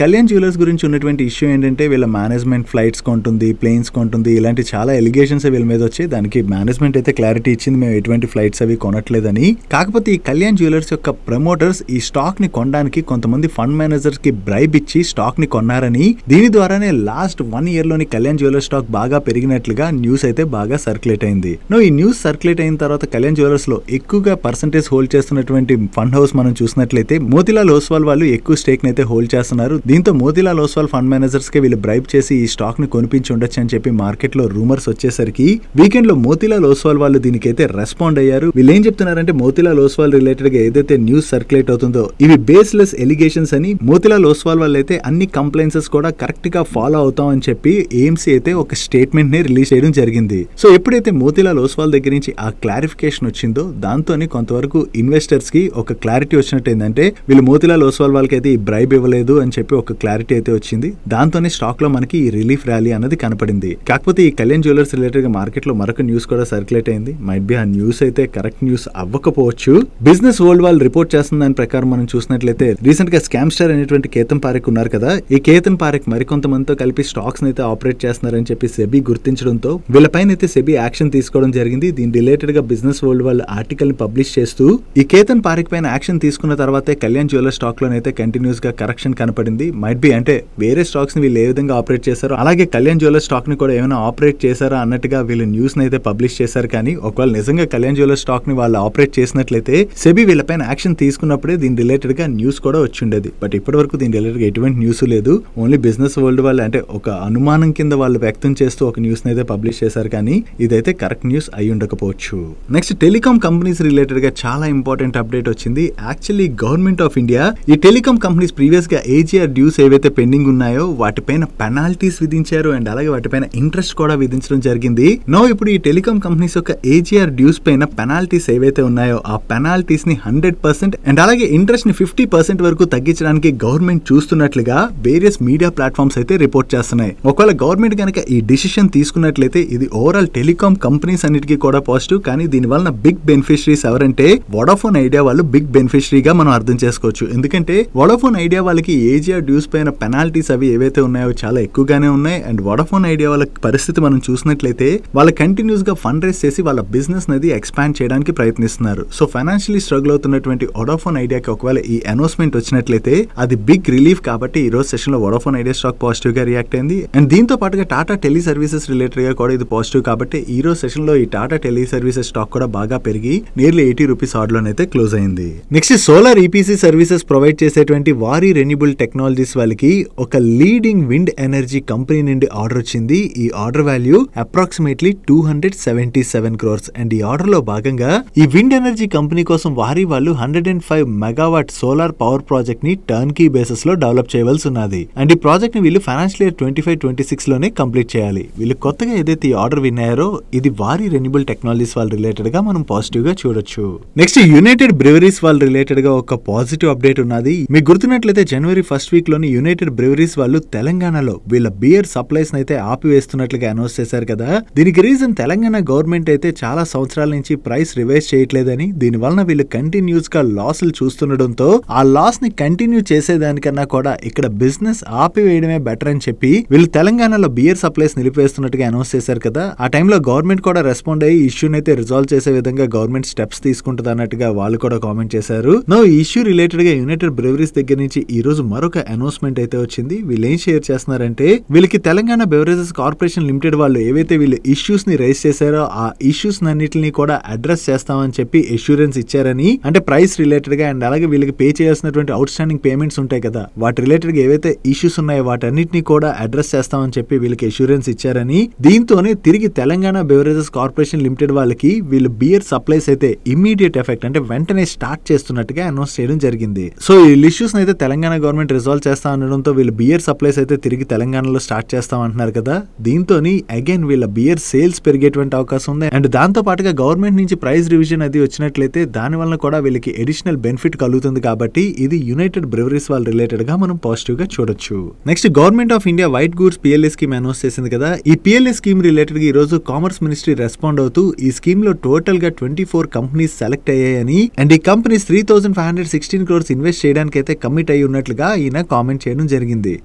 కళ్యాణ్ జ్యువెలర్స్ గురించి ఉన్నటువంటి ఇష్యూ ఏంటంటే వీళ్ళ మేనేజ్మెంట్ ఫ్లైట్స్ కొంటుంది, ప్లేన్స్ కొంటుంది, ఇలాంటి చాలా ఎలిగేషన్స్ వీళ్ళ మీద వచ్చాయి. దానికి మేనేజ్మెంట్ అయితే క్లారిటీ ఇచ్చింది మేము ఎటువంటి ఫ్లైట్స్ అవి కొనట్లేదని. కాకపోతే ఈ కళ్యాణ్ జ్యువెలర్స్ యొక్క ప్రమోటర్స్ ఈ స్టాక్ ని కొనడానికి కొంతమంది ఫండ్ మేనేజర్స్ కి బ్రైబ్ ఇచ్చి స్టాక్ ని కొన్నారని, దీని ద్వారానే లాస్ట్ 1 year లోని కళ్యాణ్ జ్యువెలర్స్ స్టాక్ బాగా పెరిగినట్లు న్యూస్ అయితే బాగా సర్క్యులేట్ అయింది. ఈ న్యూస్ సర్క్యులేట్ అయిన తర్వాత కళ్యాణ్ జ్యువెలర్స్ లో ఎక్కువగా పర్సెంటేజ్ హోల్డ్ చేస్తున్నటువంటి ఫండ్ హౌస్ మనం చూసినట్లయితే మోతీలాల్ ఓస్వాల్ వాళ్ళు ఎక్కువ స్టేక్ అయితే హోల్డ్ చేస్తున్నారు. దీంతో మోతీలాల్ ఓస్వాల్ ఫండ్ మేనేజర్స్ కి వీళ్ళు బ్రైబ్ చేసి ఈ స్టాక్ ని కొనిపించి ఉండొచ్చు అని చెప్పి మార్కెట్ లో రూమర్స్ వచ్చేసరికి వీకెండ్ లో మోతీలాల్ ఓస్వాల్ వాళ్ళు దీనికైతే రెస్పాండ్ అయ్యారు. వీళ్ళు ఏం చెప్తున్నారంటే మోతీలాల్ ఓస్వాల్ రిలేటెడ్ గా ఏదైతే న్యూస్ సర్క్యులేట్ అవుతుందో ఇవి బేస్లెస్ ఎలిగేషన్స్ అని, మోతీలాల్ ఓస్వాల్ వాళ్ళు అయితే అన్ని కంప్లైన్సెస్ కూడా కరెక్ట్ గా ఫాలో అవుతాం అని చెప్పి AMC అయితే ఒక స్టేట్మెంట్ ని రిలీజ్ చేయడం జరిగింది. సో ఎప్పుడైతే మోతీలాల్ ఓస్వాల్ దగ్గర నుంచి ఆ క్లారిఫికేషన్ వచ్చిందో దాంతోనే కొంతవరకు ఇన్వెస్టర్స్ కి ఒక క్లారిటీ వచ్చినట్టు ఏంటంటే వీళ్ళు మోతీలాల్ ఓస్వాల్ వాళ్ళకి అయితే ఈ బ్రైబ్ ఇవ్వలేదు అని చెప్పి ఒక క్లారిటీ అయితే వచ్చింది. దాంతోనే స్టాక్ లో మనకి ఈ రిలీఫ్ ర్యాలీ అనేది కనపడింది. కాకపోతే ఈ కళ్యాణ్ జ్యువెలర్స్ రిలేటెడ్ గా మార్కెట్ లో మరొక న్యూస్ కూడా సర్క్యులేట్ అయింది. మైట్ బి ఆ న్యూస్ అయితే కరెక్ట్ న్యూస్ అవ్వకపోవచ్చు. బిజినెస్ వరల్డ్ వాళ్ళు రిపోర్ట్ చేస్తున్న దాని ప్రకారం మనం చూసినట్లయితే రీసెంట్ గా స్కామ్ స్టార్ అనేటువంటి కేతన్ పారేఖ్ ఉన్నారు కదా, ఈ కేతన్ పారేఖ్ మరికొంతమందితో కలిపి స్టాక్స్ అయితే ఆపరేట్ చేస్తున్నారని చెప్పి సెబీ గుర్తించడంతో వీళ్ళపైన అయితే సెబీ యాక్షన్ తీసుకోవడం జరిగింది. దీని రిలేటెడ్ గా బిజినెస్ వరల్డ్ వాళ్ళు ఆర్టికల్ ని పబ్లిష్ చేస్తూ ఈ కేతన్ పారేఖ్ పైన యాక్షన్ తీసుకున్న తర్వాతే కళ్యాణ్ జ్యువెలర్స్ స్టాక్ లోనైతే కంటిన్యూస్ గా కరెక్షన్ కనపడింది. మైట్ బి అంటే వేరే స్టాక్స్ ని వీళ్ళు ఏ విధంగా ఆపరేట్ చేశారో అలాగే కళ్యాణ్ జ్యువెలర్స్ స్టాక్ ని కూడా ఏమైనా ఆపరేట్ చేశారా అన్నట్టుగా వీళ్ళు న్యూస్ ని అయితే పబ్లిష్ చేశారు. కానీ ఒకవేళ నిజంగా కళ్యాణ్ జ్యువెలర్స్ స్టాక్ ని వాళ్ళు ఆపరేట్ చేసినట్లయితే సెబీ వీళ్ళపైన యాక్షన్ తీసుకున్నప్పుడే దీని రిలేటెడ్ గా న్యూస్ కూడా వచ్చి ఉండేది. బట్ ఇప్పటి వరకు దీని రిలేటెడ్ గా ఎటువంటి న్యూస్ లేదు. ఓన్లీ బిజినెస్ వరల్డ్ వాళ్ళు అంటే ఒక అనుమానం కింద వాళ్ళు వ్యక్తం చేస్తూ ఒక న్యూస్ అయితే అయితే పబ్లిష్ చేశారు, కానీ ఇదైతే కరెక్ట్ న్యూస్ అయి ఉండకపోవచ్చు. నెక్స్ట్ టెలికాం కంపెనీస్ రిలేటెడ్ గా చాలా ఇంపార్టెంట్ అప్డేట్ వచ్చింది. యాక్చువల్లీ గవర్నమెంట్ ఆఫ్ ఇండియా ఈ టెలికాం కంపెనీస్ ప్రీవియస్ గా ఏజీఆర్ డ్యూస్ ఏవైతే పెండింగ్ ఉన్నాయో వాటిపైన పెనాల్టీస్ విధించారు అండ్ అలాగే వాటిపైన ఇంట్రెస్ట్ కూడా విధించడం జరిగింది. నో ఇప్పుడు ఈ టెలికాం కంపెనీస్ యొక్క ఏజీఆర్ డ్యూస్ పైన పెనాల్టీస్ ఏవైతే ఉన్నాయో ఆ పెనాల్టీస్ ని 100% అండ్ అలాగే ఇంట్రెస్ట్ ని 50% వరకు తగ్గించడానికి గవర్నమెంట్ చూస్తున్నట్లుగా వేరియస్ మీడియా ప్లాట్ఫామ్స్ అయితే రిపోర్ట్ చేస్తున్నాయి. ఒకవేళ గవర్నమెంట్ కనుక ఈ డిసిషన్ తీసుకున్నట్లయితే ఇది ఓవరాల్ టెలికాం కంపెనీస్ అన్నిటికీ కూడా పాజిటివ్. కానీ దీని వలన బిగ్ బెనిఫిషరీస్ ఎవరంటే వోడాఫోన్ ఐడియా వాళ్ళు బిగ్ బెనిఫిషరీగా మనం అర్థం చేసుకోవచ్చు. ఎందుకంటే వోడాఫోన్ ఐడియా వాళ్ళకి ఏజీఆర్ డ్యూస్ పైన పెనాల్టీస్ అవి ఏవైతే ఉన్నాయో చాలా ఎక్కువగానే ఉన్నాయి. అండ్ వోడాఫోన్ ఐడియా వాళ్ళ పరిస్థితి మనం చూసినట్లయితే వాళ్ళు కంటిన్యూస్ గా ఫండ్ రైజ్ చేసి వాళ్ళ బిజినెస్ అనేది ఎక్స్పాండ్ చేయడానికి ప్రయత్నిస్తున్నారు. సో ఫైనాన్షియలీ స్ట్రగుల్ అవుతున్నటువంటి వోడాఫోన్ ఐడియాకి ఒకవేళ ఈ అనౌన్స్మెంట్ వచ్చినట్లయితే అది బిగ్ రిలీఫ్. కాబట్టి ఈ రోజు సెషన్ లో వోడాఫోన్ ఐడియా స్టాక్ పాజిటివ్ గా రియాక్ట్ అయింది. అండ్ దీంతో పాటుగా టాటా టెలి సర్వీసెస్ రిలేటెడ్ గా కూడా ఇది పాజిటివ్. కాబట్టి ఈ రోజు సెషన్ లో ఈ టాటా టెలి సర్వీసెస్ స్టాక్ కూడా బాగా పెరిగి నియర్లీ ₹80 ఆర్డర్లోనైతే క్లోజ్ అయింది. Next solar EPC services provide చేసేటువంటి వారీ రెన్యూబుల్ టెక్నాలజీస్ వాళ్ళకి ఒక లీడింగ్ విండ్ ఎనర్జీ కంపెనీ నుండి ఆర్డర్ వచ్చింది. ఈ order value approximately 277 crores. And ఈ ఆర్డర్ లో భాగంగా ఈ విండ్ ఎనర్జీ కంపెనీ కోసం వారి వాళ్ళు 105 మెగావాట్ సోలార్ పవర్ ప్రాజెక్ట్ ని టర్న్ కీ బేసిస్ లో డెవలప్ చేయవలసి ఉన్నది. అండ్ ఈ ప్రాజెక్ట్ ని వీళ్ళు ఫైనాన్షియల్ ఇయర్ 25-26 లోనే కంప్లీట్ చేయాలి. వీళ్ళు కొత్తగా ఏదైతే ఈ ఆర్డర్ విన్నారో ఇది వారి రెన్యూబుల్ టెక్నాలజీస్ వాళ్ళ రిలేటెడ్ గా మనం పాజిటివ్ గా చూడొచ్చు. నెక్స్ట్ యునైటెడ్ బ్రెవరీస్ వాళ్ళ రిలేటెడ్ గా ఒక పాజిటివ్ అప్డేట్ ఉన్నది. మీకు గుర్తున్నట్లయితే జనవరి ఫస్ట్ వీక్ లోని యునైటెడ్ బ్రెవరీస్ వాళ్ళు తెలంగాణలో వీళ్ళ బియర్ సప్లైస్ అయితే ఆపివేస్తున్నట్లుగా అనౌన్స్ చేశారు కదా. దీనికి రీజన్ తెలంగాణ గవర్నమెంట్ అయితే చాలా సంవత్సరాల నుంచి ప్రైస్ రివైజ్ చేయట్లేదని, దీని వలన వీళ్ళు కంటిన్యూస్ గా లాసులు చూస్తుండటంతో ఆ లాస్ ని కంటిన్యూ చేసేదానికన్నా కూడా ఇక్కడ బిజినెస్ ఆపివేయడమే బెటర్ అని చెప్పి వీళ్ళు తెలంగాణలో బియర్ సప్లైస్ నిలిపేస్తున్నట్టుగా అనౌన్స్ చేశారు కదా. ఆ టైంలో గవర్నమెంట్ కూడా రెస్పాండ్ అయ్యి ఇష్యూని అయితే రిజాల్వ్ చేసే విధంగా గవర్నమెంట్ స్టెప్స్ తీసుకుంటుంది అన్నట్టుగా వాళ్ళు కూడా కామెంట్ చేశారు. నో ఈ ఇష్యూ రిలేటెడ్ గా యునైటెడ్ బ్రెవరీస్ దగ్గర నుంచి ఈ రోజు మరొక అనౌన్స్మెంట్ అయితే వచ్చింది. వీళ్ళు ఏం షేర్ చేస్తున్నారంటే వీళ్ళకి తెలంగాణ బెవరేజెస్ కార్పొరేషన్ లిమిటెడ్ వాళ్ళు ఏవైతే వీళ్ళు ఇష్యూస్ ని రైజ్ చేశారో ఆ ఇష్యూస్ అన్నిటిని కూడా అడ్రస్ చేస్తామని చెప్పి ఎష్యూరెన్స్ ఇచ్చారని, అంటే ప్రైస్ రిలేటెడ్ గా అండ్ అలాగే వీళ్ళకి పే చేయాల్సినటువంటి అవుట్ స్టాండింగ్ పేమెంట్స్ ఉంటాయి కదా వాటి రిలేటెడ్ గా ఏవైతే ఇష్యూస్ ఉన్నాయో వాటన్నిటిని కూడా అడ్రస్ చేస్తామని చెప్పి వీళ్ళకి ఎష్యూరెన్స్ ఇచ్చారని, దీంతోనే తిరిగి తెలంగాణ బెవరేజెస్ కార్పొరేషన్ లిమిటెడ్ వాళ్ళకి వీళ్ళు బియర్ సప్లైస్ అయితే ఇమ్మీడియట్ ఎఫెక్ట్ అంటే వెంటనే స్టార్ట్ చేస్తున్నట్టుగా అనౌన్స్ చేయడం జరిగింది. సో ఈ ఇష్యూస్ అయితే తెలంగాణ గవర్నమెంట్ రిజాల్వ్ చేస్తా అనడంతో వీళ్ళు బియర్ సప్లైస్ అయితే తిరిగి తెలంగాణలో స్టార్ట్ చేస్తాం అంటున్నారు కదా. దీంతో అగైన్ వీళ్ళ బియర్ సేల్స్ పెరిగేటువంటి అవకాశం ఉంది. అండ్ దాంతో పాటుగా గవర్నమెంట్ నుంచి ప్రైస్ రివిజన్ అది వచ్చినట్లయితే దాని వల్ల కూడా వీళ్ళకి అడిషనల్ బెనిఫిట్ కలుగుతుంది. కాబట్టి ఇది యునైటెడ్ బ్రెవరీస్ వాళ్ళ రిలేటెడ్ గా మనం పాజిటివ్ గా చూడొచ్చు. Next government of India white goods PLA scheme announce చేసింది కదా. ఈ పిఎల్ఏ స్కీమ్ రిలేటెడ్ గా ఈ రోజు కామర్స్ మినిస్ట్రీ రెస్పాండ్ అవుతూ ఈ స్కీమ్ లో టోటల్ గా 24 కంపెనీస్ సెలెక్ట్ అయ్యాయని అండ్ ఈ కంపెనీస్ 3,516 crores ఇన్వెస్ట్ చేయడానికి అయితే కమిట్ అయి ఉన్నట్లుగా ఈయన కామెంట్ చేయడం జరిగింది.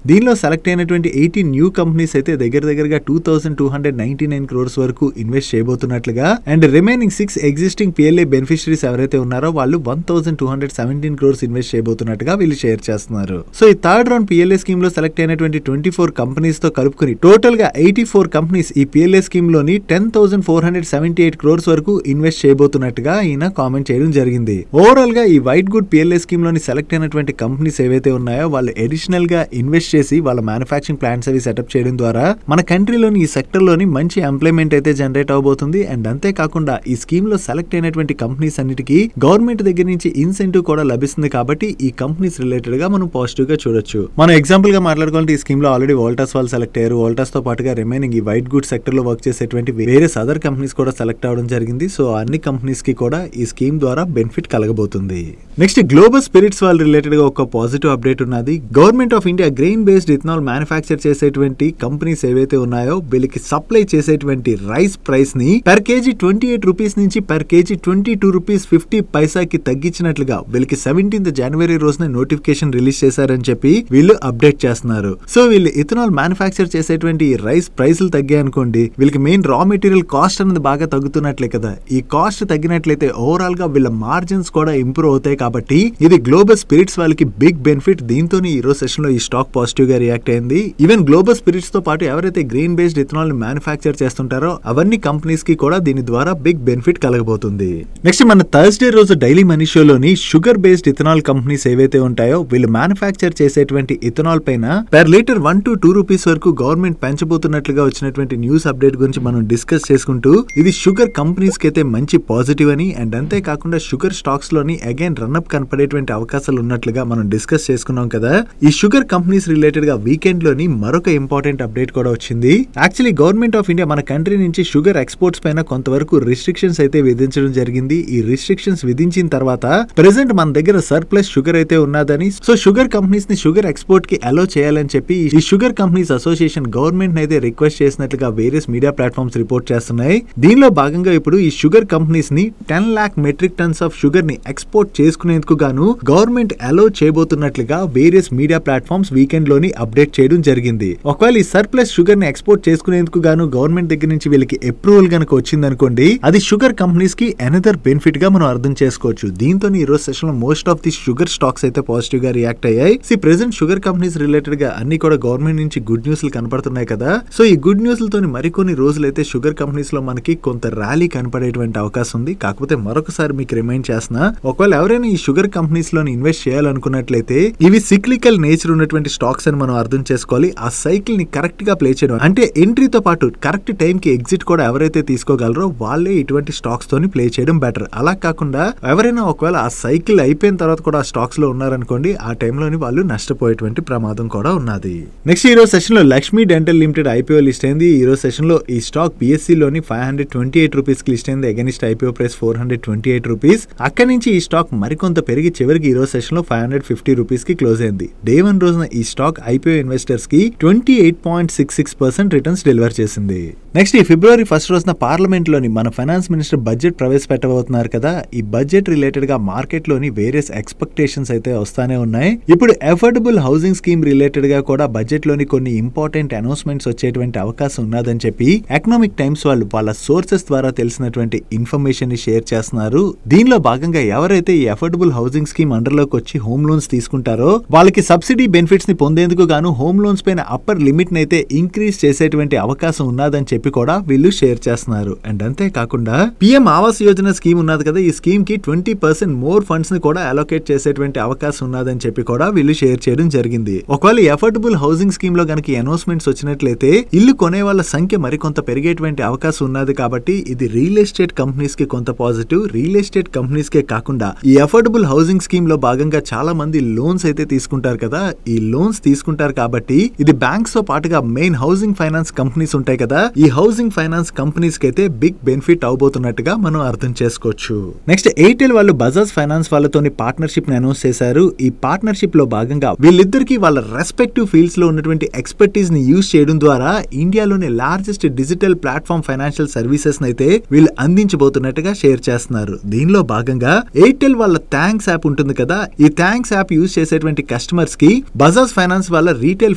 దీనిలో సెలెక్ట్ అయినటువంటి 18 న్యూ కంపెనీస్ అయితే దగ్గరగా 2,299 crores వరకు ఇన్వెస్ట్ చేయబోతున్నట్లుగా and remaining 6 existing PLA beneficiaries ఎవరైతే ఉన్నారో వాళ్ళు 1,217 crores ఇన్వెస్ట్ చేయబోతున్నట్టుగా వీళ్ళు షేర్ చేస్తున్నారు. సో ఈ థర్డ్ రౌండ్ పిఎల్ఏ స్కీమ్ లో సెలెక్ట్ అయినటువంటి 24 కంపెనీస్ తో కలుపుకుని టోటల్ గా 84 కంపెనీస్ ఈ పిఎల్ఏ స్కీమ్ లోని 10,478 crores వరకు ఇన్వెస్ట్ చేయబోతున్నట్టుగా ఈయన కామెంట్ చేయడం జరిగింది. ఓవరాల్ గా ఈ వైట్ గుడ్ పిఎల్ఏ స్కీమ్ లోని సెలెక్ట్ అయినటువంటి కంపెనీస్ ఏవైతే ఉన్నాయో వాళ్ళు అడిషనల్ గా ఇన్వెస్ట్ చేసి వాళ్ళ మ్యానుఫ్యాక్చరింగ్ ప్లాంట్స్ అవి సెటప్ చేయడం ద్వారా మన కంట్రీలోని ఈ సెక్టర్ లోని మంచి ఎంప్లాయ్మెంట్ అయితే జనరేట్ అవబోతుంది. అండ్ అంతేకాకుండా ఈ స్కీమ్ లో సెలెక్ట్ అయినటువంటి కంపెనీస్ అన్నిటికీ గవర్నమెంట్ దగ్గర నుంచి ఇన్సెంటివ్ కూడా లభిస్తుంది. కాబట్టి ఈ కంపెనీస్ రిలేటెడ్ గా మనం పాజిటివ్ గా చూడొచ్చు. మనం ఎగ్జాంపుల్ గా మాట్లాడుకోవాలంటే ఈ స్కీమ్ లో ఆల్రెడీ వోల్టాస్ వాళ్ళు సెలెక్ట్ అయ్యారు. వోల్టాస్ తో పాటుగా రిమైనింగ్ ఈ వైట్ గుడ్ సెక్టర్ లో వర్క్ చేసేటువంటి వేరే అదర్ కంపెనీస్ కూడా సెలెక్ట్ అవడం జరిగింది. సో అన్ని కంపెనీస్ కి కూడా ఈ స్కీమ్ ద్వారా బెనిఫిట్ కలగబోతుంది. నెక్స్ట్ గ్లోబల్ స్పిరిట్స్ వాళ్ళ రిలేటెడ్ గా ఒక పాజిటివ్ అప్డేట్ ఉన్నది. Government of India grain based ethanol manufacture చేసేటువంటి కంపెనీస్ ఏవైతే ఉన్నాయో వీళ్ళకి సప్లై చేసేటువంటి రైస్ ప్రైస్ ని per kg 28 రూపీస్ నుంచి per kg 22 రూపీస్ 50 పైసాకి తగ్గించినట్లుగా వీళ్ళకి 17th జనవరి రోజున నోటిఫికేషన్ రిలీజ్ చేశారని చెప్పి వీళ్ళు అప్డేట్ చేస్తున్నారు. సో వీళ్ళు ఇథనాల్ మ్యానుఫ్యాక్చర్ చేసేటువంటి రైస్ ప్రైసులు తగ్గాయనుకోండి వీళ్ళకి మెయిన్ రా మెటీరియల్ కాస్ట్ అనేది బాగా తగ్గుతున్నట్లే కదా. ఈ కాస్ట్ తగ్గినట్లయితే ఓవరాల్ గా వీళ్ళ మార్జిన్స్ కూడా ఇంప్రూవ్ అవుతాయి. కాబట్టి ఇది గ్లోబల్ స్పిరిట్స్ వాళ్ళకి బిగ్ బెనిఫిట్. దీంతో ఈ రోజు సెషన్ లో ఈ స్టాక్ పాజిటివ్ గా రియాక్ట్ అయింది. ఈవెన్ గ్లోబల్ స్పిరిట్స్ తో పాటు ఎవరైతే గ్రెయిన్ బేస్డ్ ఇథనాల్ ని మ్యానుఫ్యాక్చర్ చేస్తుంటారో అవన్నీ కంపెనీస్ కి కూడా దీని ద్వారా బిగ్ బెనిఫిట్ కలగబోతుంది. నెక్స్ట్ మన థర్స్డే రోజు డైలీ మనీ షోలోని షుగర్ బేస్డ్ ఇథనాల్ కంపెనీస్ ఏవైతే ఉంటాయో వీళ్ళు మ్యానుఫ్యాక్చర్ చేసేటువంటి ఇథనాల్ పైన per లీటర్ 1 to 2 రూపీస్ వరకు గవర్నమెంట్ పెంచబోతున్నట్లుగా వచ్చినటువంటి అయినటువంటి న్యూస్ అప్డేట్ గురించి మనం డిస్కస్ చేసుకుంటూ ఇది షుగర్ కంపెనీస్ కి అయితే మంచి పాజిటివ్ అని అండ్ అంతేకాకుండా షుగర్ స్టాక్స్ లోని అగైన్ రన్అప్ కనపడేటువంటి అవకాశాలు ఉన్నట్లుగా మనం డిస్కస్ చేసుకున్నాం కదా. ఈ షుగర్ కంపెనీస్ రిలేటెడ్ గా వీకెండ్ లోని మరొక ఇంపార్టెంట్ అప్డేట్ కూడా వచ్చింది. యాక్చువల్లీ గవర్నమెంట్ ఆఫ్ ఇండియా మన కంట్రీ నుంచి షుగర్ ఎక్స్పోర్ట్స్ పైన కొంతవరకు రిస్ట్రిక్షన్స్ అయితే విధించడం జరిగింది. ఈ రిస్ట్రిక్షన్స్ విధించిన తర్వాత ప్రెసెంట్ మన దగ్గర సర్ప్లస్ షుగర్ అయితే ఉన్నదని, సో షుగర్ కంపెనీస్ ని షుగర్ ఎక్స్పోర్ట్ కి అలో చేయాలని చెప్పి ఈ షుగర్ కంపెనీస్ అసోసియేషన్ గవర్నమెంట్ అయితే రిక్వెస్ట్ చేసినట్లుగా వేరియస్ మీడియా ప్లాట్ఫామ్స్ రిపోర్ట్ చేస్తున్నాయి. దీనిలో భాగంగా ఇప్పుడు ఈ షుగర్ కంపెనీస్ ని 10 lakh metric tons of sugar ని ఎక్స్పోర్ట్ చేసుకునేందుకు గాను గవర్నమెంట్ అలో చేయబోతున్నట్లుగా వేరియస్ మీడియా ప్లాట్ఫామ్స్ వీకెండ్ లోని అప్డేట్ చేయడం జరిగింది. ఒకవేళ ఈ సర్ప్లస్ షుగర్ ని ఎక్స్పోర్ట్ చేసుకునేందుకు గాను గవర్నమెంట్ దగ్గర నుంచి వీళ్ళకి అప్రూవల్ గనుక వచ్చిందనుకోండి, అది షుగర్ కంపెనీస్ కి అనదర్ బెనిఫిట్ గా మనం అర్థం చేసుకోవచ్చు. దీంతో ఈ రోజు సెషన్ లో most of the sugar stocks అయితే పాజిటివ్ గా రియాక్ట్ అయ్యాయి. ప్రెసెంట్ షుగర్ కంపెనీస్ రిలేటెడ్ గా అన్ని కూడా గవర్నమెంట్ నుంచి గుడ్ న్యూస్ కనపడుతున్నాయి కదా. సో ఈ గుడ్ న్యూస్ లతోని మరికొన్ని రోజులైతే షుగర్ కంపెనీస్ లో మనకి కొంత ర్యాలీ కనపడేటువంటి అవకాశం ఉంది. కాకపోతే మరొకసారి మీకు రిమైండ్ చేస్తున్నా, ఒకవేళ ఎవరైనా ఈ షుగర్ కంపెనీస్ లోని ఇన్వెస్ట్ చేయాలనుకున్నట్లయితే ఇవి సిక్లికల్ నేచర్ ఉన్నటువంటి స్టాక్స్ అని మనం అర్థం చేసుకోవాలి. ఆ సైకిల్ ని కరెక్ట్ గా ప్లే చేయడం అంటే ఎంట్రీతో పాటు కరెక్ట్ టైం కి ఎగ్జిట్ కూడా ఎవరైతే తీసుకోగలరో వాళ్ళే ఇటువంటి స్టాక్స్ తోని ప్లే చేయడం బెటర్. అలా కాకుండా ఎవరైనా ఒకవేళ ఆ సైకిల్ అయిపోయిన తర్వాత కూడా ఆ స్టాక్స్ లో ఉన్నారనుకోండి, ఆ టైంలోని వాళ్ళు నష్టపోయేటువంటి ప్రమాదం కూడా ఉన్నది. నెక్స్ట్ ఈ రోజు సెషన్ లో Lakshmi dental limited IPO list అయింది. ఈ రోజు సెషన్ లో ఈ స్టాక్ పిఎస్సి లోని 528 రూపీస్ కి లిస్ట్ అయింది. Against IPO price 428 rupees. అక్కడి నుంచి ఈ స్టాక్ మరికొంత పెరిగి చివరికి ఈ రోజు సెషన్ లో 550 రూపీస్ కి క్లోజ్ అయింది. డే 1 రోజున ఈ స్టాక్ ఐపీఓ ఇన్వెస్టర్స్ కి 28.66% రిటర్న్స్ డెలివర్ చేసింది. నెక్స్ట్ ఈ ఫిబ్రవరి 1 రోజున పార్లమెంట్ లోని మన ఫైనాన్స్ మినిస్టర్ బడ్జెట్ ప్రవేశపెట్టబోతున్నారు కదా. ఈ బడ్జెట్ రిలేటెడ్ గా మార్కెట్ లోని వేరియస్ ఎక్స్పెక్టేషన్స్ అయితే వస్తానే ఉన్నాయి. ఇప్పుడు అఫోర్డబుల్ హౌసింగ్ స్కీమ్ రిలేటెడ్ గా కూడా బడ్జెట్ లోని కొన్ని ఇంపార్టెంట్ అనౌన్స్మెంట్స్ వచ్చేటువంటి అవకాశం ఉన్నదని చెప్పి ఎకనామిక్ టైమ్స్ వాళ్ళు వాళ్ళ సోర్సెస్ ద్వారా తెలిసినటువంటి ఇన్ఫర్మేషన్ ని షేర్ చేస్తున్నారు. దీనిలో భాగంగా ఎవరైతే ఈ అఫోర్డబుల్ హౌసింగ్ స్కీమ్ అండర్ లోకి వచ్చి హోమ్ లోన్స్ తీసుకుంటారో వాళ్ళకి సబ్సిడీ బెనిఫిట్స్ ని పొందేందుకు గాను హోమ్ లోన్స్ పైన అప్పర్ లిమిట్ ని అయితే ఇంక్రీజ్ చేసేటువంటి అవకాశం ఉన్నదని చెప్పి కూడా వీళ్ళు షేర్ చేస్తున్నారు. అండ్ అంతేకాకుండా పిఎం ఆవాస్ యోజన స్కీమ్ ఉన్నది కదా, ఈ స్కీమ్ కి 20% మోర్ ఫండ్స్ ని కూడా అలోకేట్ చేసేటువంటి అవకాశం ఉన్నదని చెప్పి కూడా వీళ్ళు షేర్ చేయడం జరిగింది. ఒకవేళ అఫోర్డబుల్ హౌసింగ్ స్కీమ్ లో గనక అనౌన్స్మెంట్స్ వచ్చినట్లయితే ఇల్లు కొనే వాళ్ళ సంఖ్య మరికొంత పెరిగేటువంటి అవకాశం ఉన్నది. కాబట్టి ఇది రియల్ ఎస్టేట్ కంపెనీస్ కి కొంత పాజిటివ్. రియల్ ఎస్టేట్ కంపెనీస్ కే కాకుండా ఈ అఫోర్డబుల్ హౌసింగ్ స్కీమ్ లో భాగంగా చాలా మంది లోన్స్ అయితే తీసుకుంటారు కదా. ఈ లోన్స్ తీసుకుంటారు కాబట్టి ఇది బ్యాంక్స్ తో పాటుగా మెయిన్ హౌసింగ్ ఫైనాన్స్ కంపెనీస్ ఉంటాయి కదా, ఈ హౌసింగ్ ఫైనాన్స్ కంపెనీస్ కి అయితే బిగ్ బెనిఫిట్ అవబోతున్నట్టుగా మనం అర్థం చేసుకోవచ్చు. నెక్స్ట్ ఎయిర్టెల్ వాళ్ళు బజాజ్ ఫైనాన్స్ వాళ్ళతోని పార్ట్నర్షిప్ ని అనౌన్స్ చేశారు. ఈ పార్ట్నర్షిప్ లో భాగంగా వీళ్ళిద్దరికి వాళ్ళ రెస్పెక్టివ్ ఫీల్డ్స్ లో ఉన్నటువంటి ఎక్స్పర్టీస్ ని యూజ్ చేయడం ద్వారా ఇండియాలోని largest digital platform financial services అయితే వీళ్ళు అందించబోతున్నట్టుగా షేర్ చేస్తున్నారు. దీనిలో భాగంగా ఎయిర్టెల్ వాళ్ళ థ్యాంక్స్ యాప్ ఉంటుంది కదా, ఈ థ్యాంక్స్ యాప్ యూజ్ చేసేటువంటి కస్టమర్స్ కి బజాజ్ ఫైనాన్స్ వాళ్ళ రీటైల్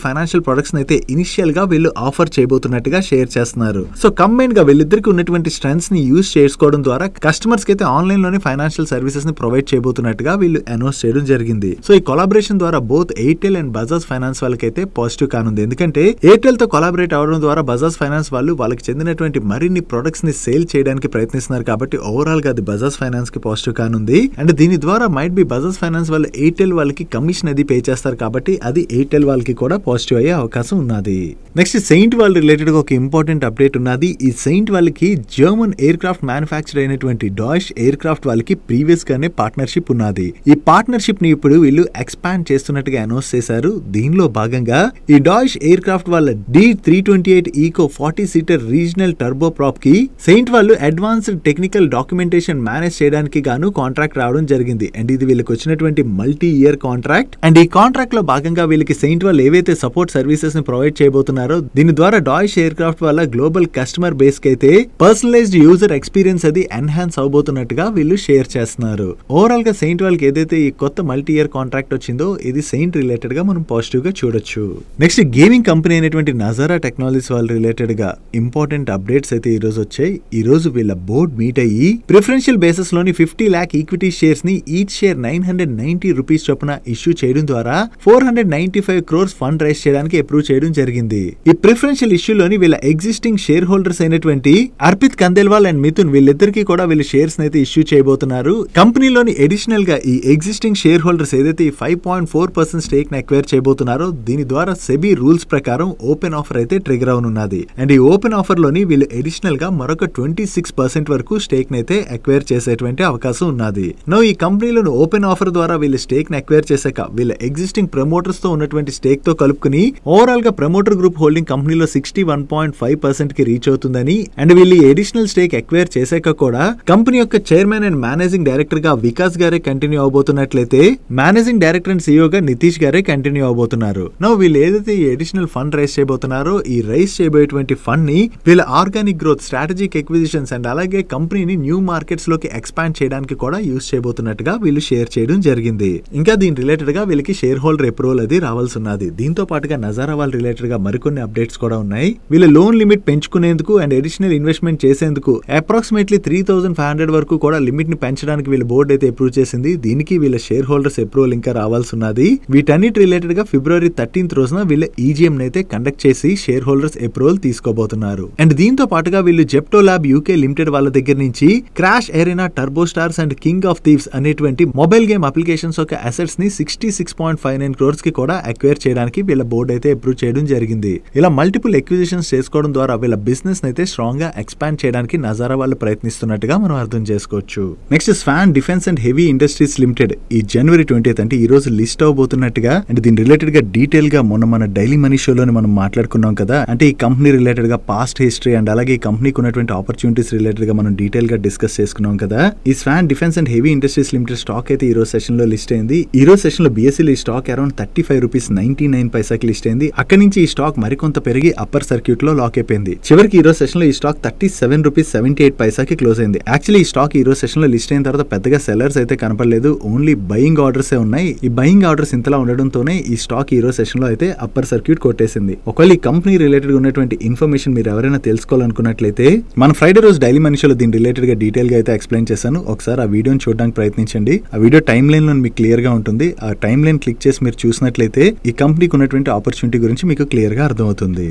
ఫైనాన్షియల్ ప్రొడక్ట్స్ అయితే ఇనిషియల్ గా వీళ్ళు ఆఫర్ చేయబోతున్నట్టుగా షేర్ చేస్తున్నారు. సో కంబైన్ గా వీళ్ళిద్దరికి ఉన్నటువంటి స్ట్రెంగ్స్ ని యూజ్ చేసుకోవడం ద్వారా కస్టమర్స్ కి అయితే ఆన్లైన్ లోనే ఫైనాన్షియల్ సర్వీసెస్ ని ప్రొవైడ్ చేయబోతున్నట్టుగా వీళ్ళు అనౌన్స్ చేయడం జరిగింది. సో ఈ కొలాబరేషన్ ద్వారా both Airtel and Bajaj finance వాళ్ళకైతే పాజిటివ్ కానుంది. ఎందుకంటే ఎయిర్టెల్ తో కొలాబరేట్ అవడం ద్వారా బజాజ్ ఫైనాన్స్ వాళ్ళు వాళ్ళకి చెందినటువంటి మరిన్ని ప్రొడక్ట్స్ ని సేల్ చేయడానికి ప్రయత్నిస్తున్నారు. కాబట్టి ఓవరాల్ గా అది బజాజ్ ఫైనాన్స్ కి పాజిటివ్ కానుంది. అండ్ దీని ద్వారా మైట్ బి బజాజ్ ఫైనాన్స్ వాళ్ళు ఎయిర్టెల్ వాళ్ళకి కమిషన్ అది పే చేస్తారు. కాబట్టి అది ఎయిర్టెల్ వాళ్ళకి కూడా పాజిటివ్ అయ్యే అవకాశం ఉన్నది. నెక్స్ట్ సెయింట్ వాళ్ళ రిలేటెడ్ గా ఒక ఇంపార్టెంట్ అప్డేట్ ఉన్నది. ఈ సెయింట్ వాళ్ళకి జర్మన్ ఎయిర్ క్రాఫ్ట్ మ్యానుఫ్యాక్చర్ అయినటువంటి డాష్ ఎయిర్ క్రాఫ్ట్ వాళ్ళకి ప్రీవియస్ గానే పార్ట్నర్షిప్ ఉన్నది. ఈ పార్ట్నర్షిప్ ని ఇప్పుడు వీళ్ళు ఎక్స్పాండ్ చేస్తున్నట్టుగా అనౌన్స్ చేశారు. దీనిలో భాగంగా ఈ డాష్ ఎయిర్ క్రాఫ్ట్ వాళ్ళ D328 eco 40 seater regional turboprop కి సెయింట్ వాళ్ళు అడ్వాన్స్డ్ టెక్నికల్ డాక్యుమెంటేషన్ మేనేజ్ చేయడానికి గాను కాంట్రాక్ట్ రావడం జరిగింది. అండ్ ఇది వీళ్ళకి వచ్చినటువంటి మల్టీ ఇయర్ కాంట్రాక్ట్. అండ్ ఈ కాంట్రాక్ట్ లో భాగంగా వీళ్ళకి సెయింట్ వాళ్ళు ఏవైతే సపోర్ట్ సర్వీసెస్ ని ప్రొవైడ్ చేయబోతున్నారో దీని ద్వారా డాష్ ఎయిర్ క్రాఫ్ట్ వల్ల గ్లోబల్ కస్టమర్ బేస్ కి అయితే పర్సనలైజ్డ్ యూజర్ ఎక్స్పీరియన్స్ అది ఎన్హాన్స్ అవబోతున్నట్టుగా వీళ్ళు షేర్ చేస్తున్నారు. ఓవరాల్ గా సెయింట్ వాళ్ళకి ఏదైతే ఈ కొత్త మల్టీ ఇయర్ కాంట్రాక్ట్ వచ్చిందో ఇది సెయింట్ రిలేటెడ్ గా మనం పాజిటివ్ గా చూడొచ్చు. నెక్స్ట్ గేమింగ్ కంపెనీ అయినటువంటి నజారా టెక్నాలజీస్ వాళ్ళ రిలేటెడ్ గా ఇంపార్టెంట్ అప్డేట్స్ అయితే ఈ రోజు వచ్చాయి. ఈ రోజు వీళ్ళ బోర్డ్ మీట్ అయ్యి ప్రిఫరెన్షియల్ బేసిస్ లోని 50 lakh ఈక్విటీ షేర్స్ ని ఈచ్ షేర్ 990 రూపీస్ చొప్పున ఇష్యూ చేయడం ద్వారా 495 crores ఫండ్ రైజ్ చేయడానికి అప్రూవ్ చేయడం జరిగింది. ఈ ప్రిఫరెన్షియల్ ఇష్యూలోని వీళ్ళ ఎగ్జిస్టింగ్ షేర్ హోల్డర్స్ అయినటువంటి అర్పిత్ కందేల్వాల్ అండ్ మిథున్ వీళ్ళిద్దరికి కూడా వీళ్ళు షేర్స్ అయితే ఇష్యూ చేయబోతున్నారు. కంపెనీలోని అడిషనల్ గా ఈ ఎగ్జిస్టింగ్ షేర్ హోల్డర్స్ ఏదైతే 5.4% స్టేక్ ని అక్వైర్ చేయబోతున్నారో దీని ద్వారా సెబీ రూల్స్ ప్రకారం ఓపెన్ ఆఫర్ అయితే ట్రిగర్ అవునున్నది. ఉన్నది. అండ్ ఈ ఓపెన్ ఆఫర్ లోని వీళ్ళు అడిషనల్ గా మరొక 26% వరకు స్టేక్ నైతే అక్వైర్ చేసేటువంటి అవకాశం ఉన్నది. నో ఈ కంపెనీలను ఓపెన్ ఆఫర్ ద్వారా వీళ్ళు స్టేక్ ని అక్వైర్ చేశాక వీళ్ళ ఎగ్జిస్టింగ్ ప్రమోటర్స్ తో ఉన్నటువంటి స్టేక్ తో కలుపుకుని ఓవరాల్ గా ప్రమోటర్ గ్రూప్ హోల్డింగ్ కంపెనీలో 61.5% కి రీచ్ అవుతుందని అండ్ వీళ్ళు అడిషనల్ స్టేక్ అక్వైర్ చేశాక కూడా కంపెనీ యొక్క చైర్మన్ అండ్ మేనేజింగ్ డైరెక్టర్ గా వికాస్ గారే కంటిన్యూ అవబోతున్నట్లయితే మేనేజింగ్ డైరెక్టర్ అండ్ CEO గా నితీష్ గారే కంటిన్యూ అవబోతున్నారు. నో వీళ్ళు ఏదైతే ఈ అడిషనల్ ఫండ్ రైజ్ చేయబోతున్నారో ఈ రైజ్ చేయబోయేటువంటి ఫండ్ ని వీళ్ళ organic growth, strategic acquisitions and అలాగే కంపెనీని న్యూ మార్కెట్స్ లోకి ఎక్స్పాండ్ చేయడానికి కూడా యూజ్ చేయబోతున్నట్టుగా వీళ్ళు షేర్ చేయడం జరిగింది. ఇంకా దీని రిలేటెడ్ గా వీళ్ళకి షేర్ హోల్డర్ అప్రూవల్ అది రావాల్సి ఉన్నది. దీంతో పాటుగా నజారా వాళ్ళ రిలేటెడ్ గా మరికొన్ని అప్డేట్స్ కూడా ఉన్నాయి. వీళ్ళ లోన్ లిమిట్ పెంచుకునేందుకు అండ్ అడిషనల్ ఇన్వెస్ట్మెంట్ చేసేందుకు అప్రాక్సిమేట్లీ 3,500 వరకు కూడా లిమిట్ ని పెంచడానికి వీళ్ళ బోర్డు అయితే అప్రూవ్ చేసింది. దీనికి వీళ్ళ షేర్ హోల్డర్స్ అప్రూవల్ ఇంకా రావాల్సి ఉన్నది. వీటన్నిటి రిలేటెడ్ గా ఫిబ్రవరి 13th రోజున వీళ్ళ EGM అయితే కండక్ట్ చేసి షేర్ హోల్డర్స్ అప్రూవల్ తీసుకోబోతున్నారు. అండ్ దీంతో పాటుగా వీళ్ళు జెప్టో ల్యాబ్ UK లిమిటెడ్ వాళ్ళ దగ్గర నుంచి crash arena, turbo stars and king of thieves అనేటువంటి మొబైల్ గేమ్ అప్లికేషన్స్ యొక్క అసెట్స్ ని 66.59 crores కి కూడా అక్వైర్ చేయడానికి వీళ్ళ బోర్డు అయితే అప్రూవ్ చేయడం జరిగింది. ఇలా మల్టిపుల్ ఎక్విజిషన్స్ చేసుకోవడం ద్వారా వీళ్ళ బిజినెస్ అయితే స్ట్రాంగ్ గా ఎక్స్పాండ్ చేయడానికి నజారా వాళ్ళు ప్రయత్నిస్తున్నట్టుగా మనం అర్థం చేసుకోవచ్చు. Next Swan defence and heavy industries limited ఈ January 20th అంటే ఈ రోజు లిస్ట్ అవబోతున్నట్టుగా అండ్ దీని రిలేటెడ్ గా డీటెయిల్ గా మన డైలీ మనీ షోలోనే మనం మాట్లాడుకున్నాం కదా. అంటే ఈ కంపెనీ రిలేటెడ్ గా పాస్ట్ హిస్టరీ అండ్ అలాగే ఈ కంపెనీకి ఉన్నటువంటి ఆపర్చునిటీస్ రిలేటెడ్ గా మనం డీటెయిల్ గా డిస్కస్ చేసుకున్నాం కదా. ఈ Swan defence and heavy industries limited stock అయితే ఈ రోజు సెషన్ లో లిస్ట్ అయింది. ఈ రోజు సెషన్ లో BSE ఈ స్టాక్ అరౌండ్ 35 రూపీస్ 99 పైసాకి లిస్ట్ అయింది. అక్కడి నుంచి ఈ స్టాక్ మరికొంత పెరిగి అప్పర్ సర్క్యూట్ లో లాక్ అయిపోయింది. చివరికి ఈ రోజు సెషన్ లో ఈ స్టాక్ 37 రూపీస్ 78 పైసాకి క్లోజ్ అయింది. యాక్చువల్లీ ఈ స్టాక్ ఈ రోజు సెషన్ లో లిస్ట్ అయిన తర్వాత పెద్దగా సెల్లర్స్ అయితే కనపడలేదు, ఓన్లీ బయింగ్ ఆర్డర్స్ ఉన్నాయి. ఈ బయింగ్ ఆర్డర్స్ ఇంతలా ఉండడంతోనే ఈ స్టాక్ ఈ రోజు సెషన్ లో అయితే అప్పర్ సర్క్యూట్ కొట్టేసింది. ఒకవేళ ఈ కంపెనీ రిలేటెడ్ ఉన్నటువంటి ఇన్ఫర్మేషన్ మీరు ఎవరైనా తెలుసుకోవాలనుకున్నట్లయితే మన ఫ్రైడే రోజు డైలీ మనీ షోలో దీని రిలేటెడ్ గా డీటెయిల్ గా అయితే ఎక్స్ప్లెయిన్ చేశాను. ఒకసారి ఆ వీడియోని చూడడానికి ప్రయత్నించండి. ఆ వీడియో టైమ్ లైన్ లో మీకు క్లియర్ గా ఉంటుంది. ఆ టైమ్ లైన్ క్లిక్ చేసి మీరు చూసినట్లయితే ఈ కంపెనీకి ఉన్నటువంటి ఆపర్చునిటీ గురించి మీకు క్లియర్ గా అర్థమవుతుంది.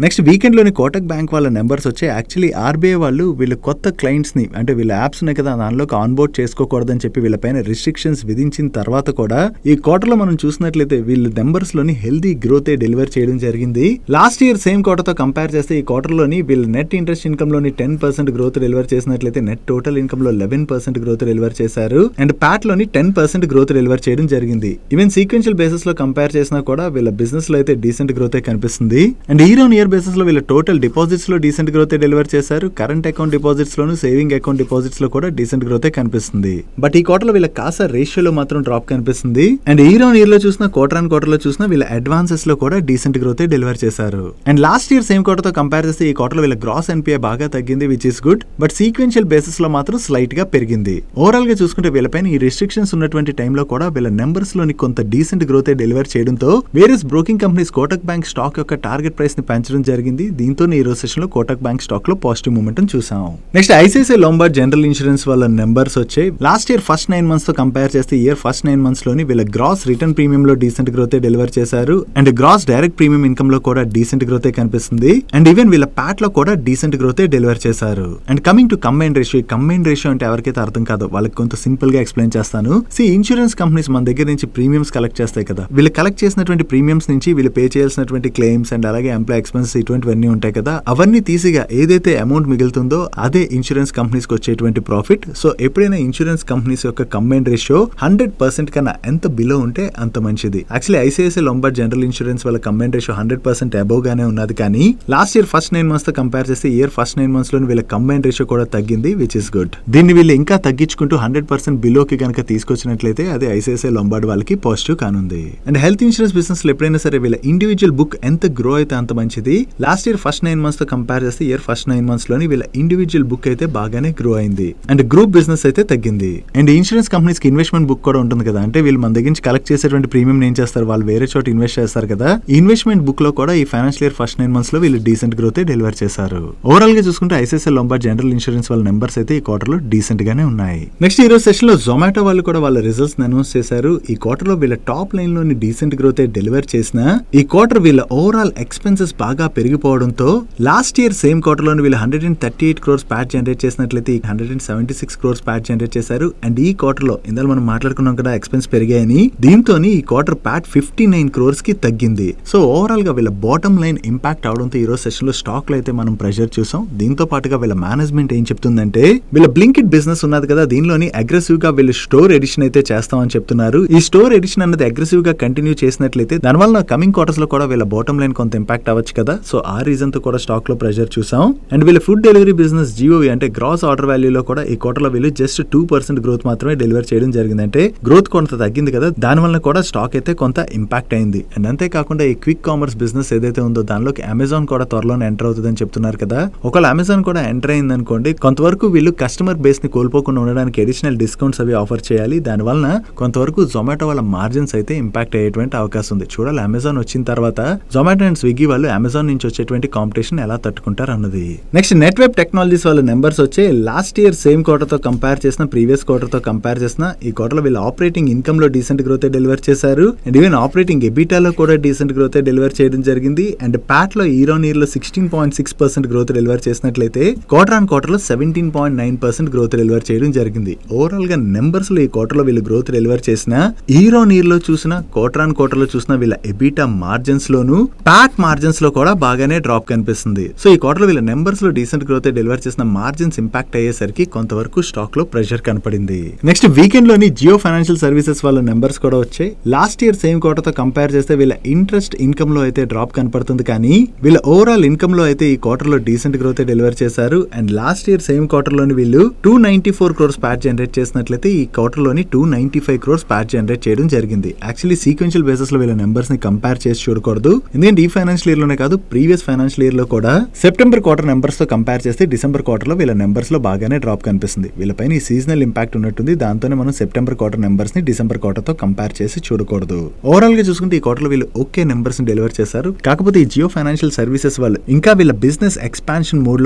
నెక్స్ట్ వీకెండ్ లోని కోటక్ బ్యాంక్ వాళ్ళ నెంబర్స్ వచ్చాయి. యాక్చువల్లీ RBI వాళ్ళు వీళ్ళ కొత్త క్లయింట్స్ ని అంటే వీళ్ళ యాప్స్ ఉన్నాయి కదా దానిలోకి ఆన్బోర్డ్ చేసుకోకూడదని చెప్పి వీళ్ళపైన రిస్ట్రిక్షన్స్ విధించిన తర్వాత కూడా ఈ క్వార్టర్ లో మనం చూసినట్లయితే వీళ్ళ నెంబర్స్ లోని హెల్దీ గ్రోత్ డెలివర్ చేయడం జరిగింది. లాస్ట్ ఇయర్ సేమ్ క్వార్టర్ తో కంపేర్ చేస్తే ఈ క్వార్టర్ లోని వీళ్ళ నెట్ ఇంట్రెస్ట్ ఇన్కమ్ లోని 10% గ్రోత్ డెలివర్ చేసినట్లయితే నెట్ టోటల్ ఇన్కమ్ లో 11% గ్రోత్ డెలివర్ చేశారు. అండ్ ప్యాట్ లోని 10% గ్రోత్ డెలివర్ చేయడం జరిగింది. ఈవెన్ సీక్వెన్షియల్ బేసిస్ లో కంపేర్ చేసినా కూడా వీళ్ళ బిజినెస్ లో అయితే డీసెంట్ గ్రోత్ కనిపిస్తుంది. And year on year basis లో వీళ్ళ టోటల్ డిపాజిట్స్ లో డీసెంట్ గ్రోత్ డెలివర్ చేశారు. కరెంట్ అకౌంట్ డిపాజిట్స్ లోను, సేవింగ్ అకౌంట్ డిపాజిట్స్ లో కూడా డీసెంట్ గ్రోత్ కనిపిస్తుంది. బట్ ఈ క్వార్టర్ లో వీళ్ళ కాసా రేషియోలో మాత్రం డ్రాప్ కనిపిస్తుంది. అండ్ ఇయర్ ఆన్ ఇయర్ లో చూసినా క్వార్టర్ ఆన్ క్వార్టర్ లో చూసినా వీళ్ళ అడ్వాన్సెస్ లో కూడా డీసెంట్ గ్రోత్ డెలివర్ చేశారు. And last year same quarter తో కంపేర్ చేస్తే ఈ క్వార్టర్ లో వీళ్ళ గ్రాస్ NPI బాగా తగ్గింది, which is good. But sequential basis లో మాత్రం స్లైట్ గా పెరిగింది. ఓవరాల్ గా చూసుకుంటే వీళ్ళపైన ఈ రిస్ట్రిక్షన్స్ ఉన్నటువంటి టైంలో కూడా వీళ్ళ నెంబర్స్ లోని కొంత డీసెంట్ గ్రోత్ డెలివర్ చేయడంతో various broking companies Kotak bank stock యొక్క టార్గెట్ ప్రైస్ ని పెంచడం జరిగింది. దీంతో ఈ రోజు సెషన్ లో కోటక్ బ్యాంక్ స్టాక్ లో పాజిటివ్ మూమెంట్ చూసాం. Next ICICI Lombard general insurance వాళ్ళ నెంబర్స్ వచ్చాయి. లాస్ట్ ఇయర్ ఫస్ట్ 9 months తో కంపేర్ చేస్తే ఇయర్ ఫస్ట్ 9 months లోని వీళ్ళ గ్రాస్ రిటర్న్ ప్రీమియం లో డీసెంట్ గ్రోత్ డెలివర్ చేశారు. And gross direct premium income లో కూడా డీసెంట్ గ్రోత్ కనిపిస్తుంది. అండ్ ఈవెన్ వీళ్ళ ప్యాట్ లో కూడా డీసెంట్ గ్రోత్ డెలివర్ చేశారు. And coming to combine ratio, ఈ కంబైన్ రేషియో అంటే ఎవరికైతే అర్థం కాదో వాళ్ళకి కొంత సింపుల్ గా ఎక్స్ప్లెయిన్ చేస్తాను. ఇన్సూరెన్స్ కంపెనీస్ మన దగ్గర నుంచి ప్రీమియమ్స్ కలెక్ట్ చేస్తాయి కదా, వీళ్ళు కలెక్ట్ చేసినటువంటి ప్రీమియమ్స్ నుంచి వీళ్ళు పే చేయాల్సినటువంటి క్లెయిమ్స్ అండ్ అలాగే ఎంప్లాయ్ ఎక్స్పెన్సెస్ ఇటువంటివన్నీ ఉంటాయి కదా, అవన్నీ తీసిగా ఏదైతే అమౌంట్ మిగులుతుందో అదే ఇన్సూరెన్స్ కంపెనీస్ కి వచ్చేటువంటి ప్రాఫిట్. సో ఎప్పుడైనా ఇన్సూరెన్స్ కంపెనీస్ యొక్క కంబైన్ రేషియో 100% కన్నా ఎంత బిలో ఉంటే అంత మంచిది. Actually ICICI Lombard general insurance వాళ్ళ కంబైన్ రేషియో 100% అబౌవ్ గానే ఉన్నది. కానీ లాస్ట్ ఇయర్ ఫస్ట్ 9 months తో కంపేర్ చేస్తే ఇయర్ ఫస్ట్ 9 months లోని వీళ్ళ కంబైన్ రేషియో కూడా తగ్గింది, విచ్ ఇస్ గుడ్. దీన్ని వీళ్ళు ఇంకా తగ్గించుకుంటూ 100% బిలోకి కనుక తీసుకొచ్చినట్లయితే అది ICICI Lombard వాళ్ళకి పాజిటివ్ కానుంది. అండ్ హెల్త్ ఇన్సూరెన్స్ బిజినెస్ లో ఎప్పుడైనా సరే వీళ్ళ ఇండివిజువల్ బుక్ ఎంత గ్రో అయితే అంత మంచిది. లాస్ట్ ఇయర్ ఫస్ట్ 9 months తో కంపేర్ చేస్తే ఇయర్ ఫస్ట్ 9 months లోని వీళ్ళ ఇండివిజువల్ బుక్ అయితే బాగానే గ్రో అయింది. అండ్ గ్రూప్ బిజినెస్ అయితే తగ్గింది. అండ్ ఇన్సూరెన్స్ కంపెనీస్ కి ఇన్వెస్ట్మెంట్ బుక్ కూడా ఉంటుంది కదా, అంటే వీళ్ళు మన దగ్గర నుంచి కలెక్ట్ చేసేటువంటి ప్రీమియం ఏం చేస్తారు, వాళ్ళు వేరే చోట ఇన్వెస్ట్ చేస్తారు కదా. ఇన్వెస్ట్మెంట్ బుక్ లో కూడా ఈ ఫైనాన్షియల్ ఇయర్ ఫస్ట్ 9 months లో వీళ్ళు డీసెంట్ గ్రోత్ డెలివర్ చేశారు. ఓవరాల్ గా చూసుకుంటే ICICI Lombard జనరల్ ఇన్సూరెన్స్ వాళ్ళ నెంబర్స్ అయితే ఈ క్వార్టర్ లో డీసెంట్ గానే ఉన్నాయి. నెక్స్ట్ ఈ రోజు సెషన్ లో జొమాటో వాళ్ళు కూడా వాళ్ళ రిజల్ట్స్ అనౌన్స్ చేశారు. ఈ క్వార్టర్ లో వీళ్ళ టాప్ లైన్ లోని డీసెంట్ గ్రోత్ డెలివర్ చేసిన ఈ క్వార్టర్ వీళ్ళ ఓవరాల్ ఎక్స్పెన్సెస్ బాగా బాగా పెరిగిపోవడంతో లాస్ట్ ఇయర్ సేమ్ క్వార్టర్ లోని వీళ్ళు 138 crores ప్యాట్ జనరేట్ చేసినట్లయితే 176 crores ప్యాట్ జనరేట్ చేశారు. అండ్ ఈ క్వార్టర్ లో ఇందులో మనం మాట్లాడుకున్నాం కదా ఎక్స్పెన్స్ పెరిగాయని, దీంతో ఈ క్వార్టర్ ప్యాట్ 59 crores కి తగ్గింది. సో ఓవరాల్ గా వీళ్ళ బాటమ్ లైన్ ఇంపాక్ట్ అవడంతో ఈ రోజు సెషన్ లో స్టాక్ లో అయితే మనం ప్రెషర్ చూసాం. దీంతో పాటుగా వీళ్ళ మేనేజ్మెంట్ ఏం చెప్తుందంటే వీళ్ళ బ్లింకిట్ బిజినెస్ ఉన్నది కదా, దీనిలోని అగ్రెసివ్ గా వీళ్ళు స్టోర్ ఎడిషన్ అయితే చేస్తామని చెప్తున్నారు. ఈ స్టోర్ ఎడిషన్ అన్నది అగ్రెసివ్ గా కంటిన్యూ చేసినట్లయితే దానివల్ల కమింగ్ క్వార్టర్స్ లో కూడా వీళ్ళ బాటమ్ లైన్ కొంత ఇంపాక్ట్ అవ్వచ్చు కదా. సో ఆ రీజన్ తో కూడా స్టాక్ లో ప్రెషర్ చూసాం. అండ్ వీళ్ళ ఫుడ్ డెలివరీ బిజినెస్ జిఓవి అంటే గ్రాస్ ఆర్డర్ వాల్యూలో కూడా ఈ క్వార్టర్ లో వీళ్ళు జస్ట్ 2% గ్రోత్ మాత్రమే డెలివర్ చేయడం జరిగింది. అంటే గ్రోత్ కొంత తగ్గింది కదా, దాని వల్ల కూడా స్టాక్ అయితే కొంత ఇంపాక్ట్ అయింది. అండ్ అంతేకాకుండా ఈ క్విక్ కామర్స్ బిజినెస్ ఏదైతే ఉందో దానిలోకి అమెజాన్ కూడా త్వరలోనే ఎంటర్ అవుతుందని చెప్తున్నారు కదా. ఒకవేళ అమెజాన్ కూడా ఎంటర్ అయింది అనుకోండి, కొంతవరకు వీళ్ళు కస్టమర్ బేస్ ని కోల్పోకుండా ఉండడానికి అడిషనల్ డిస్కౌంట్స్ అవి ఆఫర్ చేయాలి. దాని వలన కొంతవరకు జొమాటో వాళ్ళ మార్జిన్స్ అయితే ఇంపాక్ట్ అయ్యేటువంటి అవకాశం ఉంది. చూడాలి అమెజాన్ వచ్చిన తర్వాత జొమాటో అండ్ స్విగ్గీ వాళ్ళు అమెజాన్ నుంచి వచ్చేటువంటి కాంపిటీషన్ ఎలా తట్టుకుంటారు అన్నది. నెక్స్ట్ నెట్వెబ్ టెక్నాలజీస్ వాళ్ళ నెంబర్స్ వచ్చే లాస్ట్ ఇయర్ సేమ్ క్వార్టర్ తో కంపేర్ చేసిన ప్రీవియస్ క్వార్టర్ తో కంపేర్ చేసిన ఈ క్వార్టర్ లో వీళ్ళు ఆపరేటింగ్ ఇన్కమ్ లో డీసెంట్ గ్రోత్ డెలివర్ చేశారు. అండ్ ఈవెన్ ఆపరేటింగ్ ఎబిటాలో కూడా డీసెంట్ గ్రోత్ డెలివర్ చేయడం జరిగింది. అండ్ ప్యాట్ లో ఇయర్ ఆన్ ఇయర్ లో 16.6% గ్రోత్ డెలివర్ చేసినట్లయితే క్వార్టర్ ఆన్ క్వార్టర్ లో 17.9% గ్రోత్ డెలివర్ చేయడం జరిగింది. ఓవరాల్ గా నెంబర్స్ లో ఈ క్వార్టర్ లో వీళ్ళు గ్రోత్ డెలివర్ చేసిన ఇయర్ ఆన్ ఇయర్ లో చూసిన క్వార్టర్ ఆన్ క్వార్టర్ లో చూసిన వీళ్ళ ఎబిటా మార్జిన్స్ లోను ప్యాట్ మార్జిన్స్ లో కూడా బాగానే డ్రాప్ కనిపిస్తుంది. సో ఈ క్వార్టర్ లో వీళ్ళ నెంబర్స్ లో డీసెంట్ గ్రోత్ డెలివర్ చేసిన మార్జిన్స్ ఇంపాక్ట్ అయ్యేసరికి కొంతవరకు స్టాక్ లో ప్రెషర్ కనపడింది. నెక్స్ట్ వీకెండ్ లోని జియో ఫైనాన్షియల్ సర్వీసెస్ వాళ్ళ నెంబర్స్ కూడా వచ్చాయి. లాస్ట్ ఇయర్ సేమ్ క్వార్టర్ తో కంపేర్ చేస్తే వీళ్ళ ఇంట్రెస్ట్ ఇన్కమ్ లో అయితే డ్రాప్ కనపడుతుంది, కానీ వీళ్ళ ఓవరాల్ ఇన్కమ్ లో అయితే ఈ క్వార్టర్ లో డీసెంట్ గ్రోత్ డెలివర్ చేశారు. And last year same quarter లోని వీళ్ళు 294 crores ప్యాట్ జనరేట్ చేసినట్లయితే ఈ క్వార్టర్ లోని 295 crores ప్యాట్ జనరేట్ చేయడం జరిగింది. యాక్చువల్లీ సీక్వెన్షియల్ బేసిస్ లో వీళ్ళ నెంబర్స్ ని కంపేర్ చేసి చూడకూడదు, ఎందుకంటే ఈ ఫైనాన్షియల్ ఇయర్ లోనే కాదు ప్రీవియస్ ఫైనాన్షియల్ ఇయర్ లో కూడా సెప్టెంబర్ క్వార్టర్ నెంబర్స్ తో కంపేర్ చేస్తే డిసెంబర్ క్వార్టర్ లో వీళ్ళ నెంబర్స్ లో బాగానే డ్రాప్ కనిపిస్తుంది. వీళ్ళపైన ఈ సీజనల్ ఇంపాక్ట్ ఉన్నట్టుంది, దాంతోనే మనం సెప్టెంబర్ క్వార్టర్ నెంబర్స్ ని డిసెంబర్ క్వార్టర్ తో కంపేర్ చేసి చూడకూడదు. ఓవరాల్ గా చూసుకుంటే ఈ క్వార్టర్ లో వీళ్ళు ఓకే నెంబర్స్ ని డెలివర్ చేశారు. కాకపోతే ఈ జియో ఫైనాన్షియల్ సర్వీసెస్ వాళ్ళు ఇంకా వీళ్ళ బిజినెస్ ఎక్స్పాన్షన్ మోడ్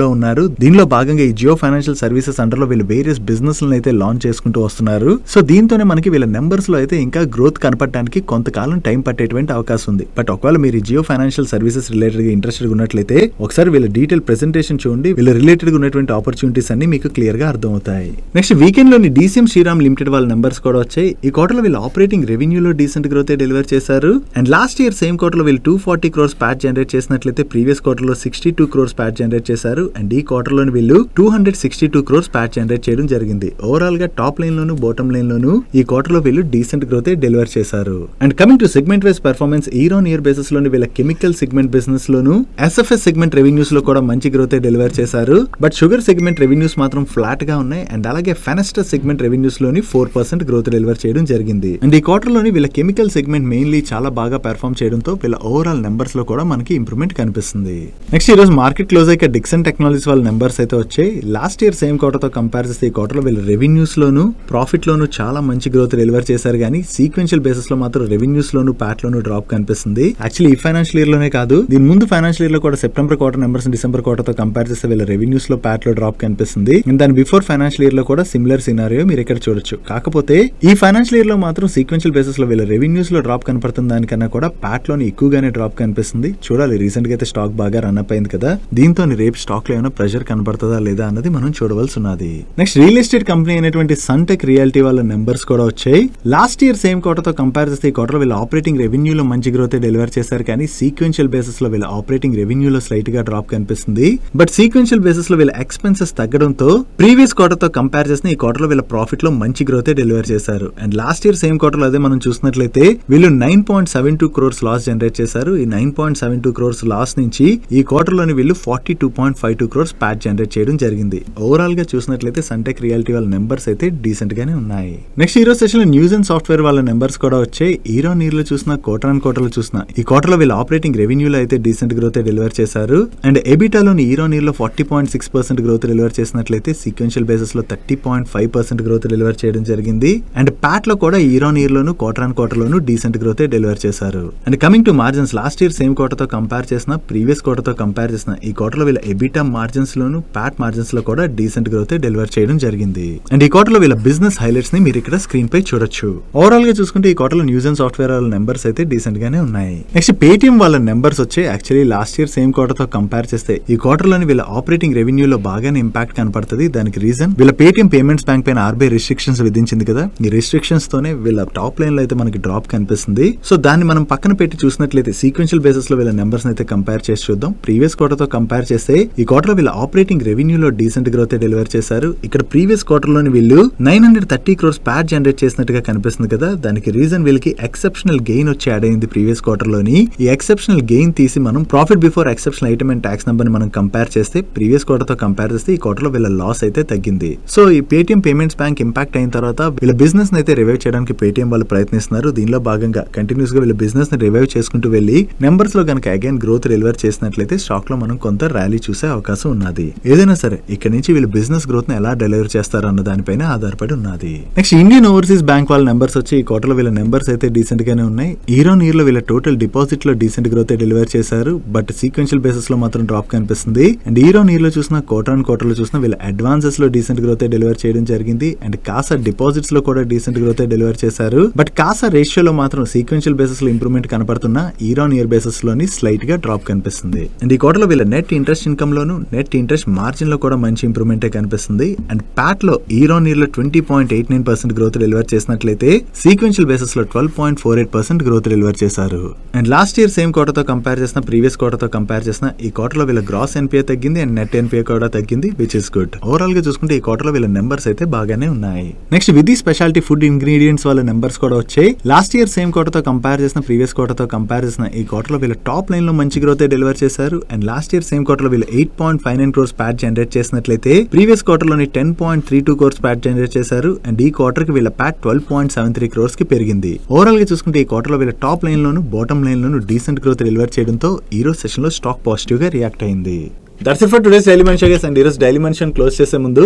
లో ఉన్నారు. దీనిలో భాగంగా ఈ జియో ఫైనాన్షియల్ సర్వీసెస్ అండర్ లో వీళ్ళు వేరియస్ బిజినెస్ అయితే లాంచ్ చేసుకుంటూ వస్తున్నారు. సో దీంతోనే మనకి వీళ్ళ నెంబర్స్ లో అయితే ఇంకా గ్రోత్ కనపడడానికి కొంతకాలం టైం పట్టేటువంటి అవకాశం ఉంది. బట్ ఒకవేళ మీరు జియో ఫైనాన్షియల్ సర్వీసెస్ రిలేటెడ్ గా ఇంట్రెస్టెడ్ ఉన్నట్లయితే ఒకసారి వీళ్ళ డీటెయిల్ ప్రెజెంటేషన్ చూడండి. వీళ్ళ రిలేటెడ్ గా ఉన్నటువంటి ఆపర్చునిటీస్ అన్ని మీకు క్లియర్ గా అర్థమవుతాయి. నెక్స్ట్ వీకెండ్ లోని DCM శ్రీరామ్ లిమిటెడ్ వాళ్ళ నెంబర్స్ కూడా వచ్చాయి. ఈ క్వార్టర్ లో వీళ్ళు ఆపరేటింగ్ రెవెన్యూలో డీసెంట్ గ్రోత్ డెలివర్ చేశారు. And last year same quarter లో వీళ్ళు 240 crores ప్యాట్ జనరేట్ చేసినట్లయితే ప్రీవియస్ క్వార్టర్ లో 62 crores ప్యాట్ జనరేట్ చేశారు. అండ్ ఈ క్వార్టర్ లోని వీళ్ళు 262 crores ప్యాట్ జనరేట్ చేయడం జరిగింది. ఓవరాల్ గా టాప్ లైన్ లోను బాటమ్ లైన్ లోను ఈ క్వార్టర్ లో వీళ్ళు డీసెంట్ గ్రోత్ డెలివర్ చేశారు. And coming to segment wise performance year on year basis లోని వీళ్ళ కెమికల్ సెగ్మెంట్ బిజినెస్ లోను SFS సెగ్మెంట్ రెవెన్యూస్ లో కూడా మంచి గ్రోత్ డెలివర్ చేశారు. బట్ షుగర్ సెగ్మెంట్ రెవెన్యూస్ మాత్రం ఫ్లాట్ గా ఉన్నాయి. అండ్ అలాగే ఫెనస్టర్ సెగ్మెంట్ రెవెన్యూస్ లోని 4% గ్రోత్ డెలివర్ చేయడం జరిగింది. అండ్ ఈ క్వార్టర్ లోని వీళ్ళ కెమికల్ సెగ్మెంట్ మెయిన్లీ చాలా బాగా పెర్ఫార్మ్ చేయడంతో వీళ్ళ ఓవరాల్ నెంబర్స్ లో కూడా మనకి ఇంప్రూవ్మెంట్ కనిపిస్తుంది. నెక్స్ట్ ఈ రోజు మార్కెట్ క్లోజ్ అయ్యాక డిక్సన్ టెక్నాలజీస్ వాళ్ళ నెంబర్స్ అయితే వచ్చాయి. లాస్ట్ ఇయర్ సేమ్ క్వార్టర్ తో కంపేర్ చేస్తే ఈ క్వార్టర్ లో వీళ్ళ రెవెన్యూస్ లోను ప్రాఫిట్ లోను చాలా మంచి గ్రోత్ డెలివర్ చేశారు, కానీ సీక్వెన్షియల్ బేసిస్ లో మాత్రం రెవెన్యూస్ లోను ప్యాట్ లోను డ్రాప్ కనిపిస్తుంది. యాక్చువల్లీ ఈ ఫైనాన్షియల్ ఇయర్ లోనే కాదు, దీని ముందు ఫైనాన్షియల్ ఇయర్ లో కూడా September quarter numbers December quarter తో కంపేర్ చేస్తే వీళ్ళ రెవెన్యూస్ లో ప్యాట్ లో డ్రాప్ కనిపిస్తుంది. దాని బిఫోర్ ఫైనాన్షియల్ ఇయర్ లో కూడా సిమిలర్ సినారియో మీరు ఇక్కడ చూడొచ్చు. కాకపోతే ఈ ఫైనాన్షియల్ ఇయర్ లో మాత్రం సీక్వెన్షియల్ బేసిస్ లో వీళ్ళ రెవెన్యూస్ లో డ్రాప్ కనపడుతుంది, దానికన్నా కూడా ప్యాట్ లోని ఎక్కువగానే డ్రాప్ కనిపిస్తుంది. చూడాలి, రీసెంట్ గా అయితే స్టాక్ బాగా రన్ అప్ అయింది కదా, దీంతో రేపు స్టాక్ లో ఏమైనా ప్రెషర్ కనపడుతుందా లేదా అన్నది మనం చూడవలసి ఉన్నది. నెక్స్ట్ రియల్ ఎస్టేట్ కంపెనీ అయినటువంటి సన్టెక్ రియాలిటీ వాళ్ళ నెంబర్స్ కూడా వచ్చాయి. లాస్ట్ ఇయర్ సేమ్ క్వార్టర్ తో కంపేర్ చేస్తే ఈ క్వార్టర్ వీళ్ళ ఆపరేటింగ్ రెవెన్యూలో మంచి గ్రోత్ డెలివర్ చేశారు, కానీ సీక్వెన్షియల్ బేసిస్ లో వీళ్ళ ఆపరేటింగ్ రెవెన్యూలో స్లైట్ గా డ్రాప్ కనిపిస్తుంది. బట్ సీక్వెన్షియల్ బేసిస్ లో వీళ్ళ ఎక్స్పెన్సెస్ తగ్గడంతో ప్రీవియస్ క్వార్టర్ తో కంపేర్ చేసిన ఈ క్వార్టర్ లో వీళ్ళ ప్రాఫిట్ లో మంచి గ్రోత్ డెలివర్ చేశారు. And last year same quarter లో అదే మనం చూసినట్లయితే వీళ్ళు 9.72 crores లాస్ జనరేట్ చేశారు. ఈ 9.72 crores లాస్ నుంచి ఈ క్వార్టర్ లోని వీళ్ళు 42.52 crores ప్యాట్ జనరేట్ చేయడం జరిగింది. ఓవరాల్ గా చూసినట్లయితే సన్టెక్ రియాలిటీ వాళ్ళ నెంబర్స్ అయితే డీసెంట్ గానే ఉన్నాయి. నెక్స్ట్ ఈ రోజు సెషన్ లో న్యూస్ అండ్ సాఫ్ట్వేర్ వాళ్ళ నెంబర్స్ కూడా వచ్చాయి. ఇయర్ ఆన్ ఇయర్ లో చూసిన క్వార్టర్ ఆన్ క్వార్టర్ లో చూసిన ఈ క్వార్టర్ లో వీళ్ళ ఆపరేటింగ్ రెవెన్యూలో అయితే డీసెంట్ గ్రోత్ డెలివర్ చేశారు. అండ్ ఎబిటాలోని ఇయర్ ఆన్ ఇయర్ లో 40.6% గ్రోత్ డెలివర్ చేసినట్లయితే సీక్వెన్షియల్ బేసిస్ లో 30.5% గ్రోత్ డెలివర్ చేయడం జరిగింది. అండ్ ప్యాట్ లో కూడా ఇయర్ ఆన్ ఇయర్ లోను క్వార్టర్ ఆన్ క్వార్టర్ లోను డీసెంట్ గ్రోత్ డెలివర్ చేశారు. And coming to margins last year same quarter తో కంపేర్ చేసిన ప్రీవియస్ క్వార్టర్ తో కంపేర్ చేసిన ఈ క్వార్టర్ లో వీళ్ళ ఎబిటా మార్జిన్స్ లోను ప్యాట్ మార్జిన్స్ లో కూడా డీసెంట్ గ్రోత్ డెలివర్ చేయడం జరిగింది. అండ్ ఈ క్వార్టర్ లో వీళ్ళ బిజినెస్ హైలైట్స్ ని మీరు ఇక్కడ స్క్రీన్ పై చూడొచ్చు. ఓవరాల్ గా చూసుకుంటే ఈ క్వార్టర్ లో న్యూస్ అండ్ సాఫ్ట్వేర్ వాళ్ళ నెంబర్స్ అయితే డీసెంట్ గానే ఉన్నాయి. నెక్స్ట్ పేటిఎం వాళ్ళ నెంబర్స్ వచ్చాయి. Actually last year same quarter తో కంపేర్ చేస్తే ఈ క్వార్టర్ లోని వీళ్ళ ఆపరేటింగ్ రెవెన్యూలో బాగానే ఇంపాక్ట్ కనపడుతుంది. దానికి రీజన్ వీళ్ళ పేటిఎం పేమెంట్స్ బ్యాంక్ పైన ఆర్బీఐ రిస్ట్రిక్షన్స్ విధించింది కదా. ఈ రిస్ట్రిక్షన్స్ తోనే వీళ్ళ టాప్ లైన్ లో అయితే మనకి డ్రాప్ కనిపిస్తుంది. సో దాన్ని మనం పక్కన పెట్టి చూసినట్లయితే సీక్వెన్షియల్ బేసిస్ లో వీళ్ళ నెంబర్స్ అయితే కంపేర్ చేసి చూద్దాం. ప్రీవియస్ క్వార్టర్ తో కంపేర్ చేస్తే ఈ క్వార్టర్ లో వీళ్ళ ఆపరేటింగ్ రెవెన్యూలో డీసెంట్ గ్రోత్ డెలివర్ చేశారు. ఇక్కడ ప్రీవియస్ క్వార్టర్ లోని వీళ్ళు 930 crores ప్యాట్ జనరేట్ చేసినట్టుగా కనిపిస్తుంది కదా. దానికి రీజన్ వీళ్ళకి ఎక్సెప్షనల్ గెయిన్ వచ్చి యాడ్ అయింది ప్రీవియస్ క్వార్టర్ లోని. ఈ ఎక్సెప్షనల్ గెయిన్ తీసి మనం profit before exceptional item and tax number ని మనం కంపేర్ చేస్తే ప్రీవియస్ క్వార్టర్ తో కంపేర్ చేస్తే ఈ క్వార్టర్ లో వీళ్ళ లాస్ అయితే తగ్గింది. సో ఈ పేటిఎం పేమెంట్స్ బ్యాంక్ ఇంపాక్ట్ అయిన తర్వాత వీళ్ళ బిజినెస్ అయితే రివైవ్ చేయడానికి పేటిఎం వాళ్ళు ప్రయత్నిస్తున్నారు. దీనిలో భాగంగా కంటిన్యూస్ గా వీళ్ళ బిజినెస్ ని రివైవ్ చేసుకుంటూ వెళ్లి నెంబర్స్ లో కనుక అగైన్ గ్రోత్ డెలివర్ చేసినట్లయితే స్టాక్ లో మనం కొంత ర్యాలీ చూసే అవకాశం ఉన్నది. ఏదైనా సరే ఇక్కడ నుంచి వీళ్ళు బిజినెస్ గ్రోత్ ని ఎలా డెలివర్ చేస్తారు అన్న దానిపైన ఆధారపడి ఉన్నది. నెక్స్ట్ ఇండియన్ ఓవర్సీస్ బ్యాంక్ వాళ్ళ నెంబర్స్ వచ్చి ఈ క్వార్టర్ లో వీళ్ళ నెంబర్స్ అయితే డీసెంట్ గానే ఉన్నాయి. ఇయర్ ఆన్ ఇయర్ లో వీళ్ళ టోటల్ డిపాజిట్ లో డీసెంట్ గ్రోత్ డెలివర్ చేశారు. బట్ సీక్వెన్షియల్ బేసిస్ లో మాత్రం డ్రాప్ కనిపిస్తుంది. అండ్ ఇయర్ ఆన్ ఇయర్ లో చూసిన క్వార్టర్ ఆన్ క్వార్టర్ లో చూసిన వీళ్ళ అడ్వాన్సెస్ లో డీసెంట్ గ్రోత్ డెలివర్ చేయడం జరిగింది. అండ్ కాసా డిపాజిట్స్ లో కూడా డీసెంట్ గ్రోత్ డెలివర్ చేశారు. బట్ కాసా రేషియోలో మాత్రం సీక్వెన్షియల్ బేసిస్ లో ఇంప్రూవ్మెంట్ కనపడుతున్న ఇయర్ ఆన్ ఇయర్ బేసిస్ లోని స్లైట్ గా డ్రాప్ కనిపిస్తుంది. అండ్ ఈ క్వార్టర్ లో వీళ్ళ నెట్ ఇంట్రెస్ట్ ఇన్కమ్ లోను నెట్ ఇంట్రెస్ట్ మార్జిన్ లో కూడా మంచి ఇంప్రూవ్మెంట్ కనిపిస్తుంది. అండ్ ప్యాట్ లో ఇయర్ ఆన్ ఇయర్ లో 20.89% గ్రోత్ డెలివర్ చేసినట్లయితే సీక్వెన్షియల్ బేసిస్ లో 12.48% గ్రోత్ డెలివర్ చేశారు. And last year same quarter తో కంపేర్ చేసిన ప్రీవియస్ క్వార్టర్ తో కంపేర్ చేసిన ఈ క్వార్టర్ లో వీళ్ళ గ్రాస్ ఎన్పిఏ తగ్గింది అండ్ నెట్ ఎన్పిఏ కూడా తగ్గింది, విచ్ ఇస్ గుడ్. ఓవరాల్ గా చూసుకుంటే ఈ క్వార్టర్ లో వీళ్ళ నెంబర్స్ అయితే బాగానే ఉన్నాయి. నెక్స్ట్ విధి స్పెషాలిటీ ఫుడ్ ఇంగ్రీడియంట్స్ వాళ్ళ నెంబర్స్ కూడా వచ్చాయి. లాస్ట్ ఇయర్ సేమ్ క్వార్టర్ తో కంపేర్ చేసిన ప్రీవియస్ క్వార్టర్ తో కంపేర్ చేసిన ఈ క్వార్టర్ లో వీళ్ళ టాప్ లైన్ లో మంచి గ్రోత్ డెలివర్ చేశారు. And last year same quarter లో వీళ్ళు 8.59 crores ప్యాట్ జనరేట్ చేసినట్లయితే ప్రీవియస్ క్వార్టర్ లోని 10.32 crores ప్యాట్ జనరేట్ చేశారు. అండ్ ఈ క్వార్టర్ కి వీళ్ళ ప్యాట్ 12.73 crores కి పెరిగింది. ఓవరాల్ గా చూసుకుంటే ఈ క్వార్టర్ లో వీళ్ళ టాప్ లైన్ లోను బాటమ్ లైన్ లోను డీసెంట్ గ్రోత్ డెలివర్ చేయడంతో ఈ రోజు సెషన్ లో స్టాక్ పాజిటివ్ గా రియాక్ట్ అయింది. That's it for today's daily మనిషి గైస్. అండ్ ఈరోజు డైలీ మనిషి క్లోజ్ చేసే ముందు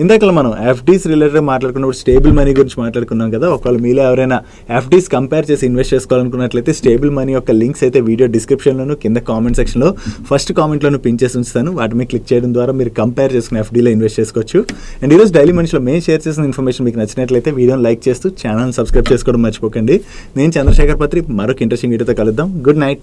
ఇందాక మనం ఎఫ్డీస్ రిలేటెడ్ మాట్లాడుకున్నప్పుడు స్టేబుల్ మనీ గురించి మాట్లాడుకున్నాం కదా. ఒకవేళ మీలో ఎవరైనా ఎఫ్డీస్ కంపేర్ చేసి ఇన్వెస్ట్ చేసుకోవాలనుకున్నట్లయితే స్టేబుల్ మనీ యొక్క లింక్స్ అయితే వీడియో డిస్క్రిప్షన్ లోను కింద కామెంట్ సెక్షన్ లో ఫస్ట్ కామెంట్ లోను పిన్ చేసి ఉంచుతాను. వాటి మీద క్లిక్ చేయడం ద్వారా మీరు కంపేర్ చేసుకుని ఎఫ్డీలో ఇన్వెస్ట్ చేసుకోవచ్చు. అండ్ ఈరోజు డైలీ మనిషిలో మేము షేర్ చేసిన ఇన్ఫర్మేషన్ మీకు నచ్చినట్లయితే వీడియోని లైక్ చేస్తూ ఛానల్ సబ్స్క్రైబ్ చేసుకోవడం మర్చిపోకండి. నేను చంద్రశేఖర్ పత్రి మరొక ఇంట్రెస్టింగ్ వీడియోతో కలుద్దాం. Good night.